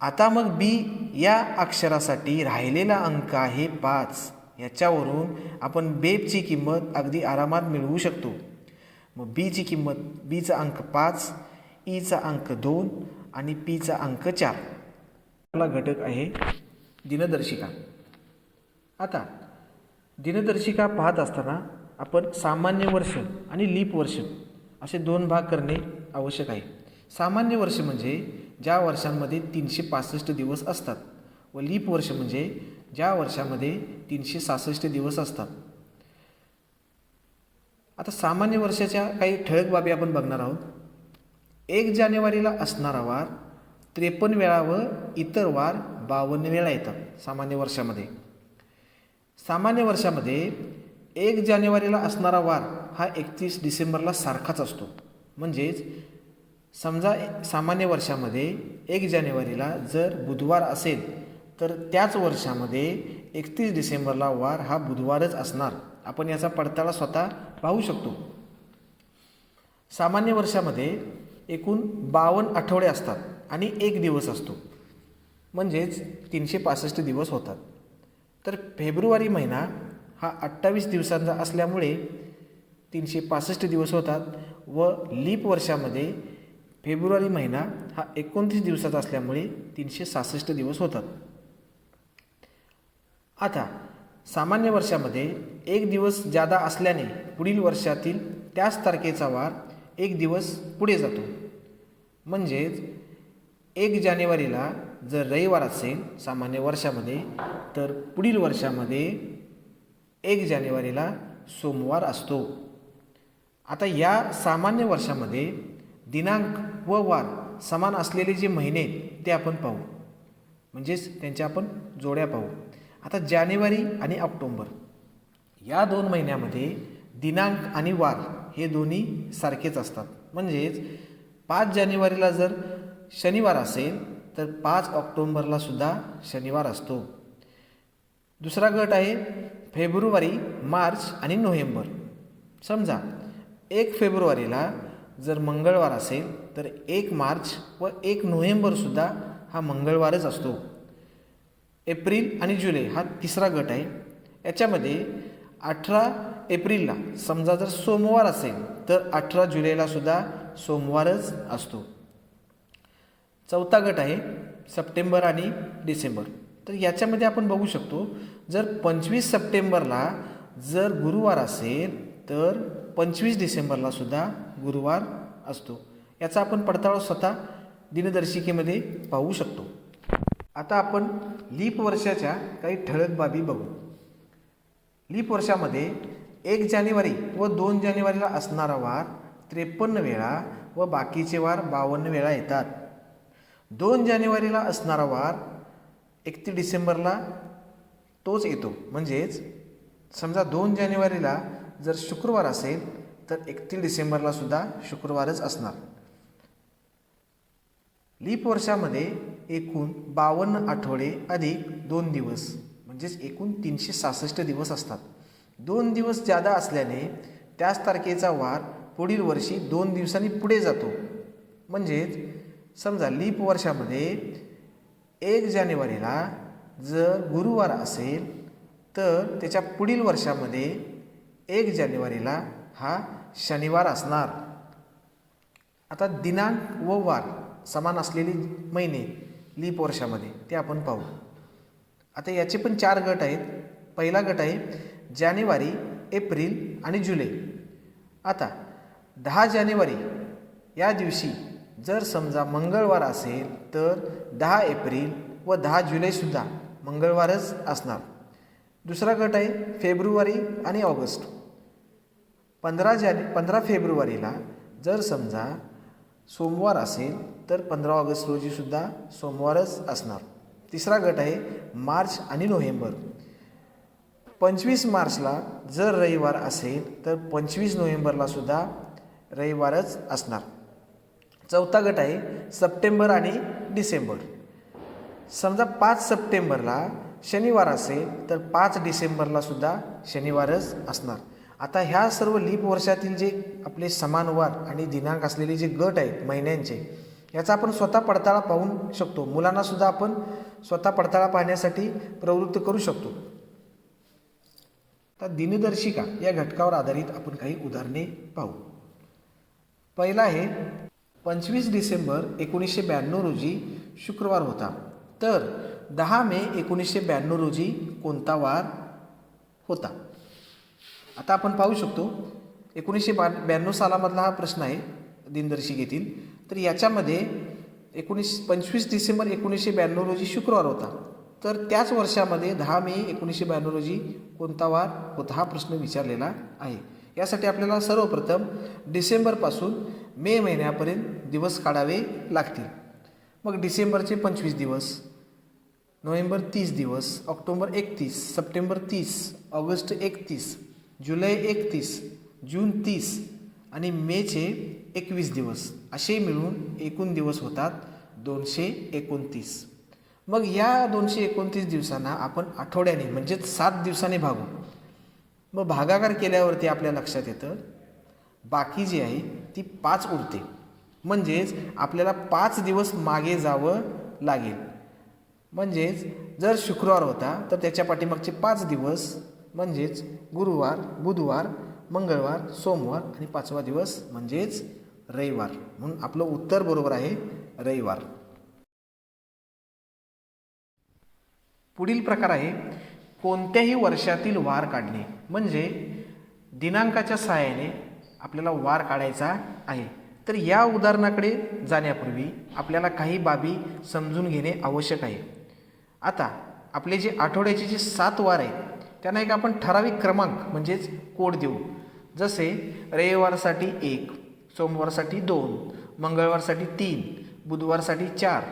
आता मग बी या अक्षरासाठी राहिलेला अंक आहे 5. याच्यावरून आपण बेबची किंमत अगदी आरामात मिळवू शकतो. मग बीची किंमत, बीचा अंक 5, ईचा अंक 2 आणि पीचा अंक 4. आपला घटक आहे दिनदर्शिका. आता दिनदर्शिका पाहत असताना आपण सामान्य वर्ष आणि लीप वर्ष असे 2 भाग करणे आवश्यक आहे. सामान्य वर्ष म्हणजे ज्या वर्षांमध्ये 365 दिवस असतात व लीप वर्ष म्हणजे ज्या वर्षामध्ये 366 दिवस असतात. आता सामान्य वर्षाच्या काही ठळक बाबी आपण बघणार आहोत. 1 जानेवारीला असणारा वार 53 वेळा व इतर वार 52 वेळा येतात सामान्य वर्षामध्ये. सामान्य वर्षामध्ये 1 जानेवारीला असणारा वार हा 31 डिसेंबरला सारखाच असतो. म्हणजेच समजा सामान्य वर्षामध्ये 1 जानेवारीला जर बुधवार असेल तर त्याच वर्षामध्ये 31 डिसेंबरला वार हा बुधवारच असणार. आपण याचा पडताळा स्वतः पाहू शकतो. सामान्य वर्षामध्ये एकूण 52 आठवडे असतात आणि 1 दिवस असतो. म्हणजेच 365 दिवस होतात. तर फेब्रुवारी महिना हा 28 दिवसांचा असल्यामुळे 365 दिवस होतात व लीप वर्षामध्ये फेब्रुवारी महिना हा 29 दिवसाचा असल्यामुळे 366 दिवस होतात. आता सामान्य वर्षामध्ये 1 दिवस जादा असल्याने पुढील वर्षातील त्याच तारखेचा वार 1 दिवस पुढे जातो. म्हणजेच 1 जानेवारीला जर रविवार असेल सामान्य वर्षामध्ये तर पुढील वर्षामध्ये 1 जानेवारीला सोमवार असतो. आता या सामान्य वर्षामध्ये दिनांक व वार समान असलेले जे महिने ते आपण पाहू, म्हणजेच त्यांच्या आपण जोड्या पाहू. आता जानेवारी आणि ऑक्टोंबर या 2 महिन्यामध्ये दिनांक आणि वार हे दोन्ही सारखेच असतात. म्हणजेच 5 जानेवारीला जर शनिवार असेल तर 5 ऑक्टोंबरला सुद्धा शनिवार असतो. दुसरा गट आहे फेब्रुवारी, मार्च आणि नोव्हेंबर. समजा 1 फेब्रुवारीला जर मंगळवार असेल तर 1 मार्च व 1 नोव्हेंबरसुद्धा हा मंगळवारच असतो. एप्रिल आणि जुलै हा तिसरा गट आहे. याच्यामध्ये 18 एप्रिलला समजा जर सोमवार असेल तर 18 जुलैला सुद्धा सोमवारच असतो. चौथा गट आहे सप्टेंबर आणि डिसेंबर. तर याच्यामध्ये आपण बघू शकतो जर 25 सप्टेंबरला जर गुरुवार असेल तर 25 डिसेंबरला सुद्धा गुरुवार असतो. याचा आपण पडताळा स्वतः दिनदर्शिकेमध्ये पाहू शकतो. आता आपण लीप वर्षाच्या काही ठळक बाबी बघू. लीप वर्षामध्ये 1 जानेवारी व 2 जानेवारीला असणारा वार 53 वेळा व बाकीचे वार 52 वेळा येतात. 2 जानेवारीला असणारा वार 31 डिसेंबरला तोच येतो. म्हणजेच समजा 2 जानेवारीला जर शुक्रवार असेल तर 31 डिसेंबरला सुद्धा शुक्रवारच असणार. लीप वर्षामध्ये एकूण 52 आठवडे अधिक 2 दिवस म्हणजेच एकूण 366 दिवस असतात. 2 दिवस जादा असल्याने त्याच तारखेचा वार पुढील वर्षी 2 दिवसांनी पुढे जातो. म्हणजेच समजा लीप वर्षामध्ये 1 जानेवारीला जर गुरुवार असेल तर त्याच्या पुढील वर्षामध्ये 1 जानेवारीला हा शनिवार असणार. आता दिनांक व वार समान असलेले महिने लीप वर्षामध्ये ते आपण पाहू. आता याचे पण 4 गट आहेत. पहिला गट आहे जानेवारी, एप्रिल आणि जुलै. आता 10 जानेवारी या दिवशी जर समजा मंगळवार असेल तर 10 एप्रिल व 10 जुलैसुद्धा मंगळवारच असणार. दुसरा गट आहे फेब्रुवारी आणि ऑगस्ट. 15 फेब्रुवारीला जर समजा सोमवार असेल तर 15 ऑगस्ट रोजीसुद्धा सोमवारच असणार. तिसरा गट आहे मार्च आणि नोव्हेंबर. 25 मार्चला जर रविवार असेल तर 25 नोव्हेंबरला सुद्धा रविवारच असणार. चौथा गट आहे सप्टेंबर आणि डिसेंबर. समजा 5 सप्टेंबरला शनिवार असेल तर 5 डिसेंबरला सुद्धा शनिवारच असणार. आता ह्या सर्व लीप वर्षातील जे आपले समान वार आणि दिनांक असलेले जे गट आहेत महिन्यांचे याचा आपण स्वतः पडताळा पाहू शकतो. मुलांना सुद्धा आपण स्वतः पडताळा पाहण्यासाठी प्रवृत्त करू शकतो. तर दिनदर्शिका या घटकावर आधारित आपण काही उदाहरणे पाहू. पहिला आहे 25 डिसेंबर 1992 रोजी शुक्रवार होता. तर 10 मे 1992 रोजी कोणता वार होता? आता आपण पाहू शकतो 1992 सालामधला हा प्रश्न आहे दिनदर्शिकेतील. तर याच्यामध्ये 25 डिसेंबर 1992 रोजी शुक्रवार होता. तर त्याच वर्षामध्ये 10 मे 1992 रोजी कोणता वार होता हा प्रश्न विचारलेला आहे. यासाठी आपल्याला सर्वप्रथम डिसेंबरपासून मे महिन्यापर्यंत दिवस काढावे लागतील. मग डिसेंबरचे 25 दिवस, नोव्हेंबर 30 दिवस, ऑक्टोबर 31, सप्टेंबर 30, ऑगस्ट 31, जुलै 31, जून 30 आणि मेचे 21 दिवस असे मिळून एकूण दिवस होतात 229. मग या 229 दिवसांना आपण आठवड्याने म्हणजेच 7 दिवसाने भागू. मग भागाकार केल्यावरती आपल्या लक्षात येतं बाकी जी आहे ती 5 उरते. म्हणजेच आपल्याला 5 दिवस मागे जावं लागेल. म्हणजेच जर शुक्रवार होता तर त्याच्या पाठीमागचे 5 दिवस म्हणजेच गुरुवार, बुधवार, मंगळवार, सोमवार आणि 5वा दिवस म्हणजेच रविवार. म्हणून आपलं उत्तर बरोबर आहे रविवार. पुढील प्रकार आहे कोणत्याही वर्षातील वार काढणे. म्हणजे दिनांकाच्या सहाय्याने आपल्याला वार काढायचा आहे. तर या उदाहरणाकडे जाण्यापूर्वी आपल्याला काही बाबी समजून घेणे आवश्यक आहे. आता आपले जे आठवड्याचे जे 7 वार आहेत त्यांना एक आपण ठराविक क्रमांक म्हणजेच कोड देऊ. जसे रविवारसाठी 1, सोमवारसाठी 2, मंगळवारसाठी 3, बुधवारसाठी 4,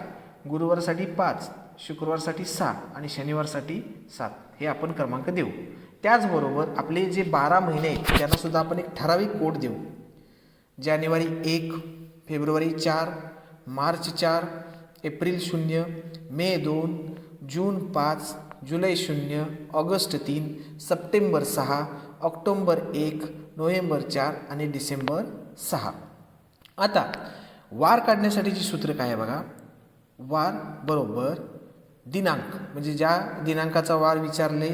गुरुवारसाठी 5, शुक्रवारसाठी 6 आणि शनिवारसाठी 7 हे आपण क्रमांक देऊ. त्याचबरोबर आपले जे 12 महिने आहेत त्यांनासुद्धा आपण एक ठराविक कोड देऊ. जानेवारी 1, फेब्रुवारी 4, मार्च 4, एप्रिल 0, मे 2, जून 5, जुलै 0, ऑगस्ट 3, सप्टेंबर 6, ऑक्टोबर 1, नोव्हेंबर 4 आणि डिसेंबर 6. आता वार काढण्यासाठीची सूत्र काय आहे बघा. वार बरोबर दिनांक म्हणजे ज्या दिनांकाचा वार विचारले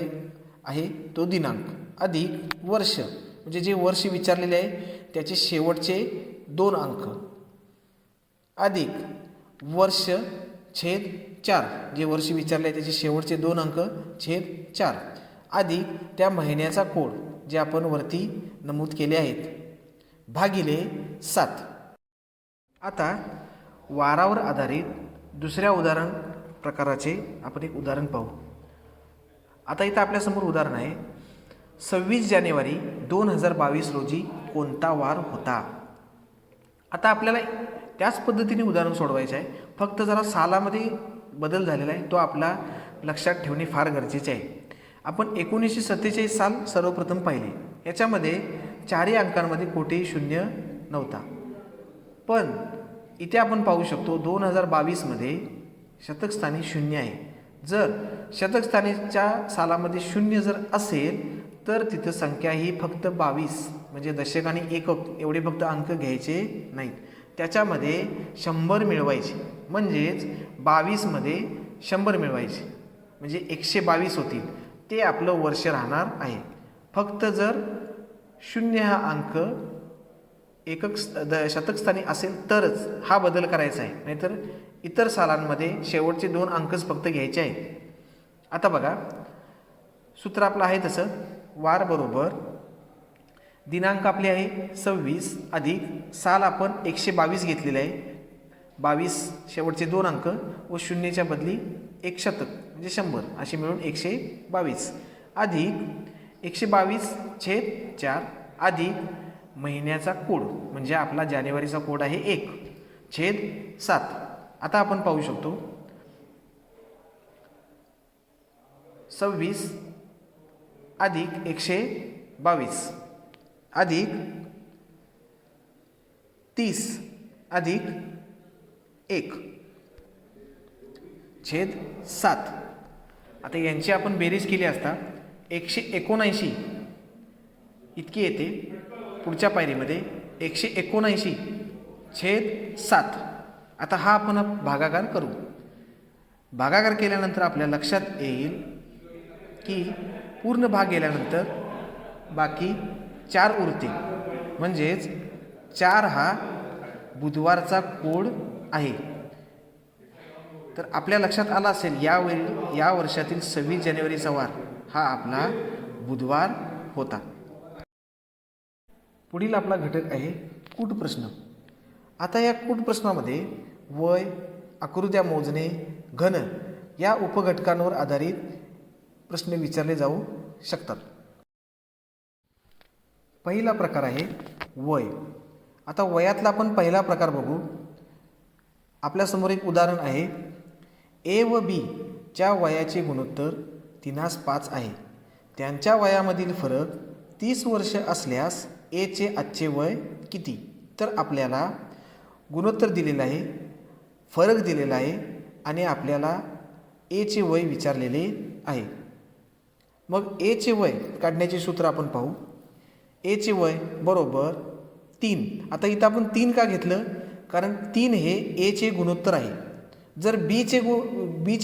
आहे तो दिनांक अधिक वर्ष म्हणजे जे वर्ष विचारलेले आहे त्याचे शेवटचे 2 अंक अधिक वर्ष छेद 4 जे वर्ष विचारले आहे त्याचे शेवटचे 2 अंक छेद 4 अधिक त्या महिन्याचा कोड जे आपण वरती नमूद केले आहेत भागिले 7. आता वारावर आधारित दुसऱ्या उदाहरण प्रकाराचे आपण एक उदाहरण पाहू. आता इथं आपल्यासमोर उदाहरण आहे. 26 जानेवारी 2022 रोजी कोणता वार होता. आता आपल्याला त्याच पद्धतीने उदाहरण सोडवायचं आहे, फक्त जरा सालामध्ये बदल झालेला आहे, तो आपला लक्षात ठेवणे फार गरजेचे आहे. आपण 1947 साल सर्वप्रथम पाहिले. याच्यामध्ये चारही अंकांमध्ये कोठेही शून्य नव्हता. पण इथे आपण पाहू शकतो 2022मध्ये शतकस्थानी शून्य आहे. जर शतकस्थानीच्या सालामध्ये शून्य जर असेल तर तिथं संख्या ही फक्त 22 म्हणजे दशक आणि एकक एवढे फक्त अंक घ्यायचे नाहीत. त्याच्यामध्ये 100 मिळवायचे, म्हणजेच 22मध्ये 100 मिळवायचे म्हणजे 122 होतील. ते आपलं वर्ष राहणार आहे. फक्त जर शून्य हा अंक एकक शतकस्थानी असेल तरच हा बदल करायचा आहे, नाहीतर इतर सालांमध्ये शेवटचे 2 अंकच फक्त घ्यायचे आहेत. आता बघा, सूत्र आपलं आहे तसं वार बरोबर दिनांक आपले आहे 26 अधिक साल आपण 122 घेतलेलं आहे. 22 शेवटचे 2 अंक व शून्यच्या बदली 1 शतक म्हणजे 100 असे मिळून 122 अधिक 122/4 अधिक महिन्याचा कोड म्हणजे आपला जानेवारीचा कोड आहे 1/7. आता आपण पाहू शकतो 26 अधिक 122 अधिक 30 अधिक 1/7. आता यांची आपण बेरीज केली असता 179 इतकी येते. पुढच्या पायरीमध्ये 179/7. आता हा आपण भागाकार करू. भागाकार केल्यानंतर आपल्या लक्षात येईल की पूर्ण भाग गेल्यानंतर बाकी 4 उरते, म्हणजेच 4 हा बुधवारचा कोड आहे. तर आपल्या लक्षात आला असेल या वर्षातील 26 जानेवारीचा वार हा आपला बुधवार होता. पुढील आपला घटक आहे कूट प्रश्न. आता या कूट प्रश्नामध्ये वय, आकृत्या मोजणे, घन या उपघटकांवर आधारित प्रश्न विचारले जाऊ शकतात. पहिला प्रकार आहे वय. आता वयातला आपण पहिला प्रकार बघू. आपल्यासमोर एक उदाहरण आहे. ए व बी च्या वयाचे गुणोत्तर 3:5 आहे. त्यांच्या वयामधील फरक 30 वर्ष असल्यास एचे आजचे वय किती. तर आपल्याला गुणोत्तर दिलेलं आहे, फरक दिलेला आहे आणि आपल्याला एचे वय विचारलेले आहे. मग एचे वय काढण्याचे सूत्र आपण पाहू. एचे वय बरोबर 3. आता इथं आपण 3 का घेतलं, कारण 3 हे एचे गुणोत्तर आहे. जर बीचे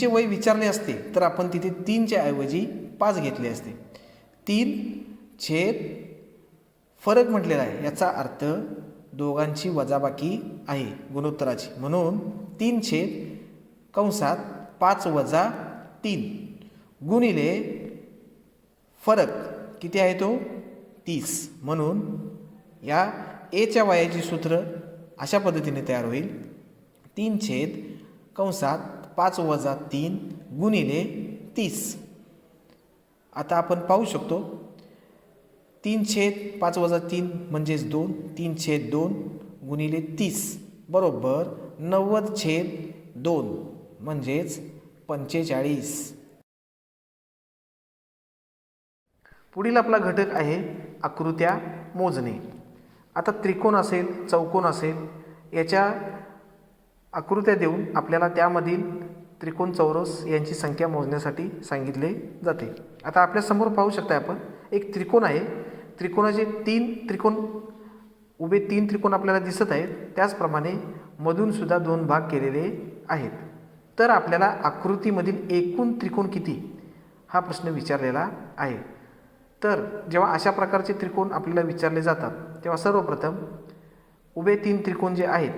वय विचारले असते तर आपण तिथे 3च्या ऐवजी 5 घेतले असते. 3 फरक म्हटलेला आहे, याचा अर्थ दोघांची वजाबाकी आहे गुणोत्तराची, म्हणून 3/5 गुणिले फरक किती आहे तो 30. म्हणून या एच्या वयाचे सूत्र अशा पद्धतीने तयार होईल. 3/5 गुणिले 30. आता आपण पाहू शकतो 3/5 म्हणजेच 2. 3/2 गुणिले 30 बरोबर 90/2 म्हणजेच 45. पुढील आपला घटक आहे आकृत्या मोजणे. आता त्रिकोण असेल, चौकोन असेल, याच्या आकृत्या देऊन आपल्याला त्यामधील त्रिकोण, चौरस यांची संख्या मोजण्यासाठी सांगितले जाते. आता आपल्यासमोर पाहू शकता आपण एक त्रिकोण आहे. त्रिकोणाचे 3 त्रिकोण उभे 3 त्रिकोण आपल्याला दिसत आहेत. त्याचप्रमाणे मधून सुद्धा 2 भाग केलेले आहेत. तर आपल्याला आकृतीमधील एकूण त्रिकोण किती हा प्रश्न विचारलेला आहे. तर जेव्हा अशा प्रकारचे त्रिकोण आपल्याला विचारले जातात तेव्हा सर्वप्रथम उभे 3 त्रिकोण जे आहेत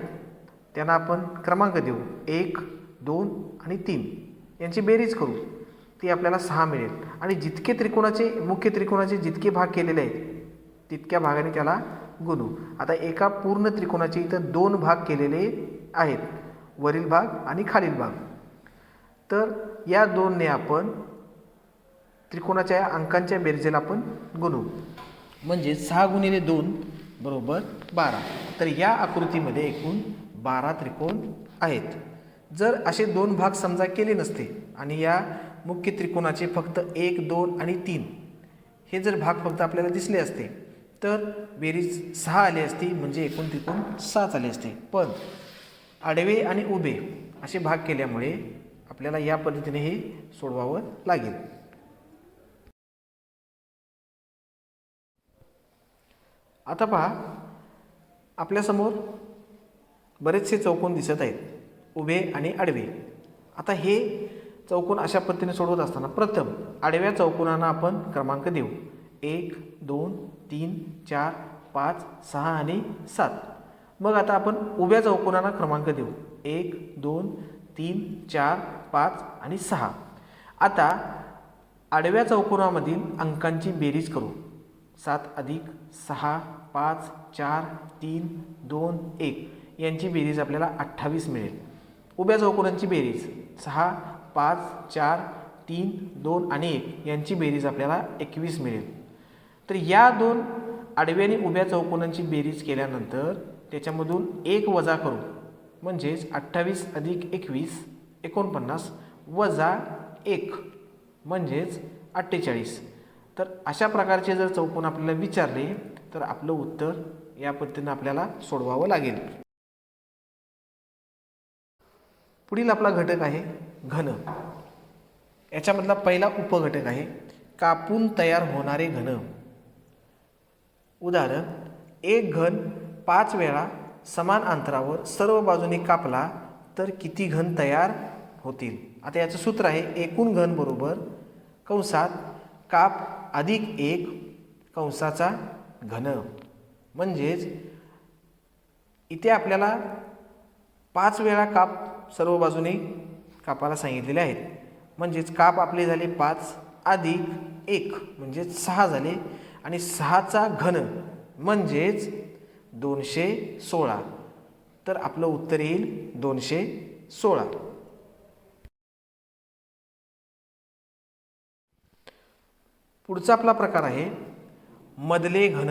त्यांना आपण क्रमांक देऊ. 1, 2 आणि 3 यांची बेरीज करू, ती आपल्याला 6 मिळेल. आणि जितके त्रिकोणाचे मुख्य त्रिकोणाचे जितके भाग केलेले आहेत तितक्या भागाने त्याला गुणू. आता एका पूर्ण त्रिकोणाचे इथं 2 भाग केलेले आहेत, वरील भाग आणि खालील भाग. तर या 2ने आपण त्रिकोणाच्या या अंकांच्या बेरजेला आपण गुणू, म्हणजे 6 गुणिले 2 बरोबर 12. तर या आकृतीमध्ये एकूण 12 त्रिकोण आहेत. जर असे 2 भाग समजा केले नसते आणि या मुख्य त्रिकोणाचे फक्त 1, 2 आणि 3 हे जर भाग फक्त आपल्याला दिसले असते तर बेरीज 6 आली असती, म्हणजे एकूण त्रिकोण 7 आले असते. पण आडवे आणि उभे असे भाग केल्यामुळे आपल्याला या पद्धतीने हे सोडवावं लागेल. आता पहा, आपल्यासमोर बरेचसे चौकोन दिसत आहेत, उभे आणि आडवे. आता हे चौकोन अशा पद्धतीने सोडवत असताना प्रथम आडव्या चौकोनांना आपण क्रमांक देऊ. 1, 2, 3, 4, 5, 6 आणि 7. मग आता आपण उभ्या चौकोनांना क्रमांक देऊ. 1, 2, 3, 4, 5 आणि 6. आता आडव्या चौकोनामधील अंकांची बेरीज करू. 7 अधिक 6, 5, 4, 3, 2, 1 यांची बेरीज आपल्याला 28 मिळेल. उभ्या चौकोनांची बेरीज 6, 5, 4, 3, 2 आणि 1 यांची बेरीज आपल्याला 21 मिळेल. तर या 2 आडव्या आणि उभ्या चौकोनांची बेरीज केल्यानंतर त्याच्यामधून 1 वजा करू, म्हणजेच 28 अधिक 21 49 वजा 1 म्हणजेच 48. तर अशा प्रकारचे जर चौकोन आपल्याला विचारले तर आपलं उत्तर या पद्धतीने आपल्याला सोडवावं लागेल. पुढील आपला घटक आहे घन. याच्यामधला पहिला उपघटक आहे कापून तयार होणारे घन. उदाहरण, एक घन 5 वेळा समान अंतरावर सर्व बाजूने कापला तर किती घन तयार होतील. आता याचं सूत्र आहे एकूण घन बरोबर कंसात काप अधिक 1 कंसाचा घन. म्हणजेच इथे आपल्याला 5 वेळा काप सर्व बाजूने कापाला सांगितलेले आहेत. म्हणजेच काप आपले झाले 5 अधिक 1 म्हणजेच 6 झाले आणि 6चा घन म्हणजेच 216. तर आपलं उत्तर येईल 216. पुढचा आपला प्रकार आहे मधले घन.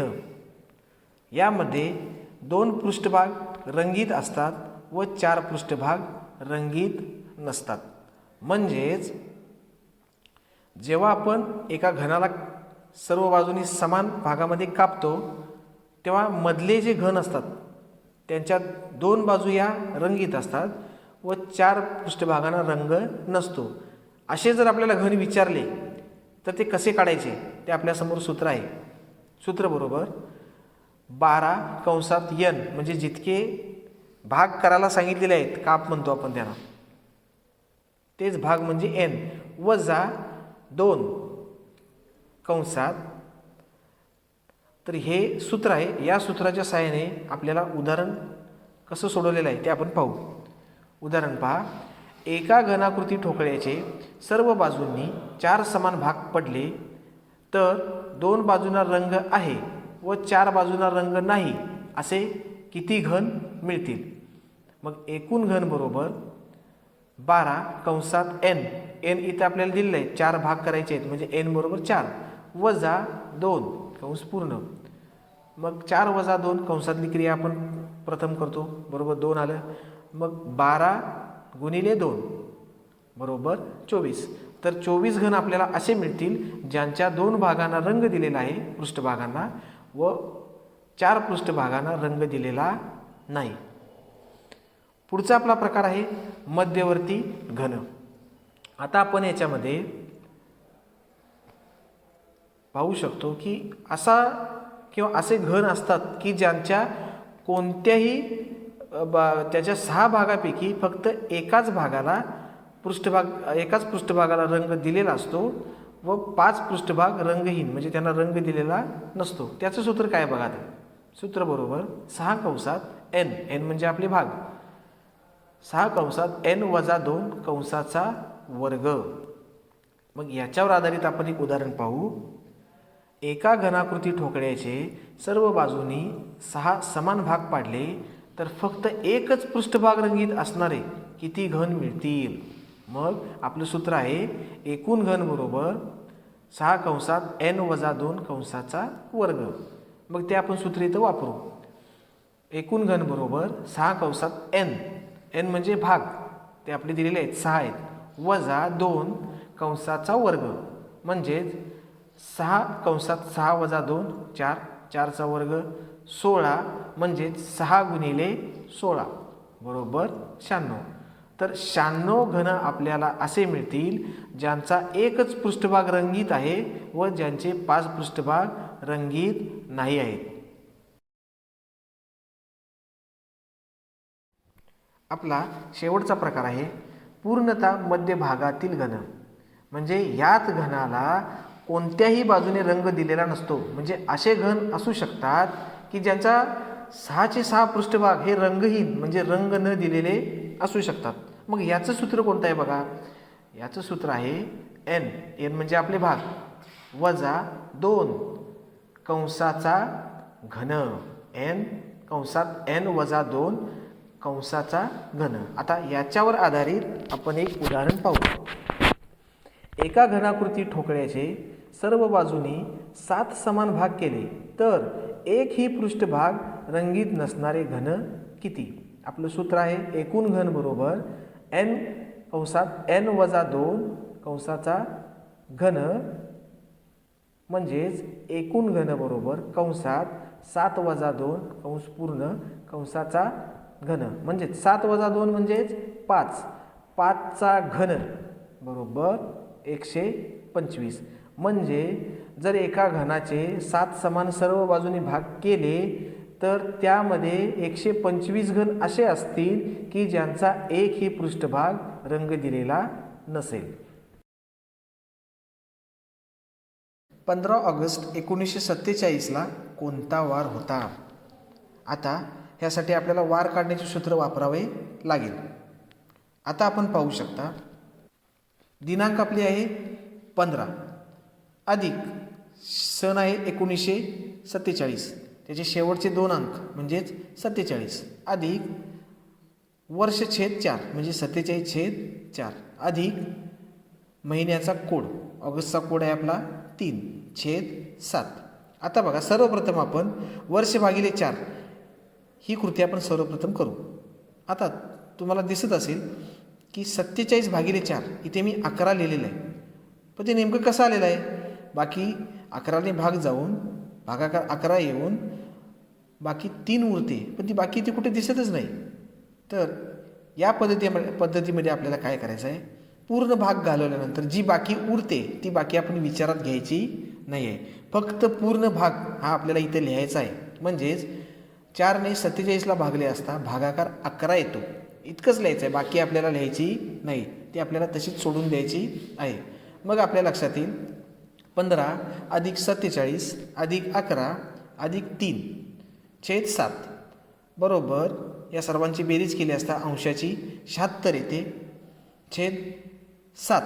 यामध्ये 2 पृष्ठभाग रंगीत असतात व 4 पृष्ठभाग रंगीत नसतात. म्हणजेच जेव्हा आपण एका घनाला सर्व बाजूनी समान भागामध्ये कापतो तेव्हा मधले जे घन असतात त्यांच्या 2 बाजू या रंगीत असतात व 4 पृष्ठभागांना रंग नसतो. असे जर आपल्याला घन विचारले तर ते कसे काढायचे ते आपल्यासमोर सूत्र आहे. सूत्र बरोबर 12 कंसात n म्हणजे जितके भाग करायला सांगितलेले आहेत, काप म्हणतो आपण त्यांना, तेच भाग म्हणजे n वजा 2 कंसात. तर हे सूत्र आहे. या सूत्राच्या सहाय्याने आपल्याला उदाहरण कसं सोडवलेलं आहे ते आपण पाहू. उदाहरण पहा. एका घनाकृती ठोकळ्याचे सर्व बाजूंनी 4 समान भाग पडले तर 2 बाजूंना रंग आहे व 4 बाजूंना रंग नाही असे किती घन मिळतील. मग एकूण घन बरोबर 12 कंसात n. n इथे आपल्याला दिलेलं आहे, 4 भाग करायचे आहेत म्हणजे n बरोबर 4 वजा 2 कंस पूर्ण. मग 4 वजा 2 कंसातली क्रिया आपण प्रथम करतो, बरोबर 2 आलं. मग 12 गुणिले 2 बरोबर 24. तर 24 घन आपल्याला असे मिळतील ज्यांच्या 2 भागांना रंग दिलेला आहे पृष्ठभागांना व 4 पृष्ठभागांना रंग दिलेला नाही. पुढचा आपला प्रकार आहे मध्यवर्ती घन. आता आपण याच्यामध्ये पाहू शकतो की असा किंवा असे घन असतात की ज्यांच्या कोणत्याही त्याच्या 6 भागापैकी फक्त एकाच पृष्ठभागाला रंग दिलेला असतो व 5 पृष्ठभाग रंगहीन म्हणजे त्यांना रंग दिलेला नसतो. त्याचं सूत्र काय बघा. सूत्र बरोबर 6 कंसात n. n म्हणजे आपले भाग. 6 कंसात n वजा 2 कंसाचा वर्ग. मग याच्यावर आधारित आपण एक उदाहरण पाहू. एका घनाकृती ठोकळ्याचे सर्व बाजूनी 6 समान भाग पाडले तर फक्त एकच पृष्ठभाग रंगीत असणारे किती घन मिळतील. मग आपलं सूत्र आहे एकूण घन बरोबर 6(n-2) मग ते आपण सूत्र इथं वापरू. एकूण घन बरोबर 6(n). n म्हणजे भाग, ते आपले दिलेले आहेत 6 आहेत, वजा 2(2) म्हणजेच 6(6 - 2) 4, 4चा वर्ग 16 म्हणजेच 6 × 16 बरोबर 96. तर 96 घन आपल्याला असे मिळतील ज्यांचा एकच पृष्ठभाग रंगीत आहे व ज्यांचे 5 पृष्ठभाग रंगीत नाही आहेत. आपला शेवटचा प्रकार आहे पूर्णतः मध्यभागातील घन. म्हणजे यात घनाला कोणत्याही बाजूने रंग दिलेला नसतो. म्हणजे असे घन असू शकतात की ज्यांचा 6चे6 पृष्ठभाग हे रंगहीन म्हणजे रंग न दिलेले असू शकतात. मग याचं सूत्र कोणतं आहे बघा. याचं सूत्र आहे n. n म्हणजे आपले भाग वजा 2(घन n(n-2) आता याच्यावर आधारित आपण एक उदाहरण पाहू. एका घनाकृती ठोकळ्याचे सर्व बाजूनी 7 समान भाग केले तर एकही पृष्ठभाग रंगीत नसणारे घन किती. आपलं सूत्र आहे एकूण घन बरोबर n(n-2) म्हणजेच एकूण घन बरोबर 7 - 2) म्हणजेच 7 - 2 म्हणजेच 5. 5चा घन बरोबर 125. म्हणजे जर एका घनाचे 7 समान सर्व बाजूनी भाग केले तर त्यामध्ये 125 घन असे असतील की ज्यांचा एकही पृष्ठभाग रंग दिलेला नसेल. 15 ऑगस्ट 1947ला कोणता वार होता. आता ह्यासाठी आपल्याला वार काढण्याचे सूत्र वापरावे लागेल. आता आपण पाहू शकता दिनांक आपली आहे 15 अधिक सन आहे 1947, त्याचे शेवटचे 2 अंक म्हणजेच 47 अधिक वर्ष/4 म्हणजे 47/4 अधिक महिन्याचा कोड ऑगस्टचा कोड आहे आपला 3/7. आता बघा सर्वप्रथम आपण वर्ष भागिले 4 ही कृती आपण सर्वप्रथम करू. आता तुम्हाला दिसत असेल की 47/4 इथे मी 11 लिहिलेलं आहे, पण ते नेमकं कसं आलेलं आहे. बाकी 11ने भाग जाऊन भागाकार 11 येऊन बाकी 3 उरते, पण ती बाकी इथे कुठे दिसतच नाही. तर या पद्धतीमध्ये आपल्याला काय करायचं आहे, पूर्ण भाग घालवल्यानंतर जी बाकी उरते ती बाकी आपण विचारात घ्यायची नाही आहे. फक्त पूर्ण भाग हा आपल्याला इथे लिहायचा आहे. म्हणजेच 4ने 47ला भागले असता भागाकार 11 येतो, इतकंच लिहायचं आहे. बाकी आपल्याला लिहायची नाही, ती आपल्याला तशीच सोडून द्यायची आहे. मग आपल्या लक्षात येईल 15 अधिक 47 अधिक 11 अधिक 3/7 बरोबर या सर्वांची बेरीज केली असता अंशाची 76 येते (7)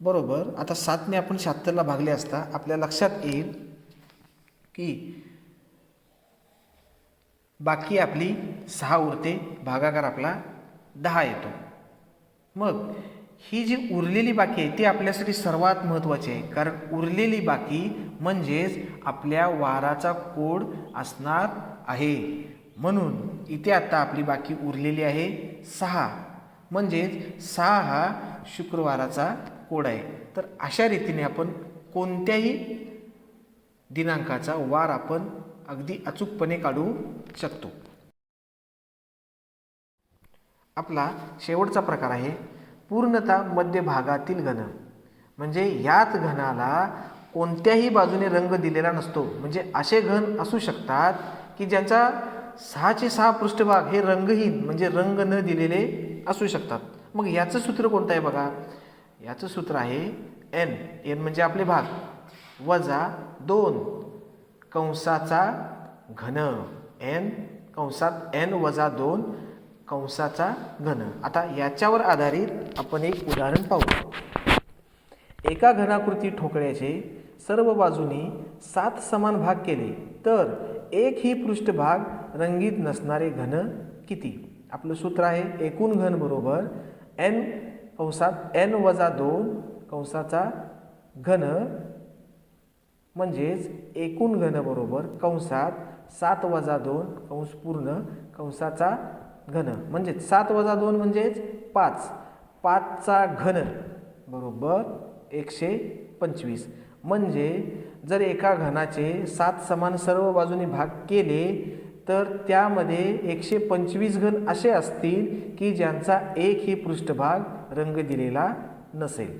बरोबर. आता 7ने आपण 76ला भागले असता आपल्या लक्षात येईल की बाकी आपली 6 उरते, भागाकार आपला 10 येतो. मग ही जी उरलेली बाकी आहे ती आपल्यासाठी सर्वात महत्त्वाची आहे, कारण उरलेली बाकी म्हणजेच आपल्या वाराचा कोड असणार आहे. म्हणून इथे आता आपली बाकी उरलेली आहे 6, म्हणजेच 6 हा शुक्रवाराचा कोड आहे. तर अशा रीतीने आपण कोणत्याही दिनांकाचा वार आपण अगदी अचूकपणे काढू शकतो. आपला शेवटचा प्रकार आहे पूर्णतः मध्यभागातील घन. म्हणजे यात घनाला कोणत्याही बाजूने रंग दिलेला नसतो. म्हणजे असे घन असू शकतात की ज्यांचा 6चे6 पृष्ठभाग हे रंगहीन म्हणजे रंग न दिलेले असू शकतात. मग याचं सूत्र कोणतं आहे बघा. याचं सूत्र आहे n. n म्हणजे आपले भाग वजा 2(घन n(n-2) आता याच्यावर आधारित आपण एक उदाहरण पाहू. एका घनाकृती ठोकळ्याचे सर्व बाजूनी 7 समान भाग केले तर एकही पृष्ठभाग रंगीत नसणारे घन किती. आपलं सूत्र आहे एकूण घन बरोबर n कंसात n वजा 2 कंसाचा घन, म्हणजेच एकूण घन बरोबर कंसात 7 वजा 2 कंस पूर्ण कंसाचा घन, म्हणजेच 7 वजा 2 म्हणजेच 5, 5चा घन बरोबर 125. म्हणजे जर एका घनाचे 7 समान सर्व बाजूनी भाग केले तर त्यामध्ये 125 घन असे असतील की ज्यांचा एकही पृष्ठभाग रंग दिलेला नसेल.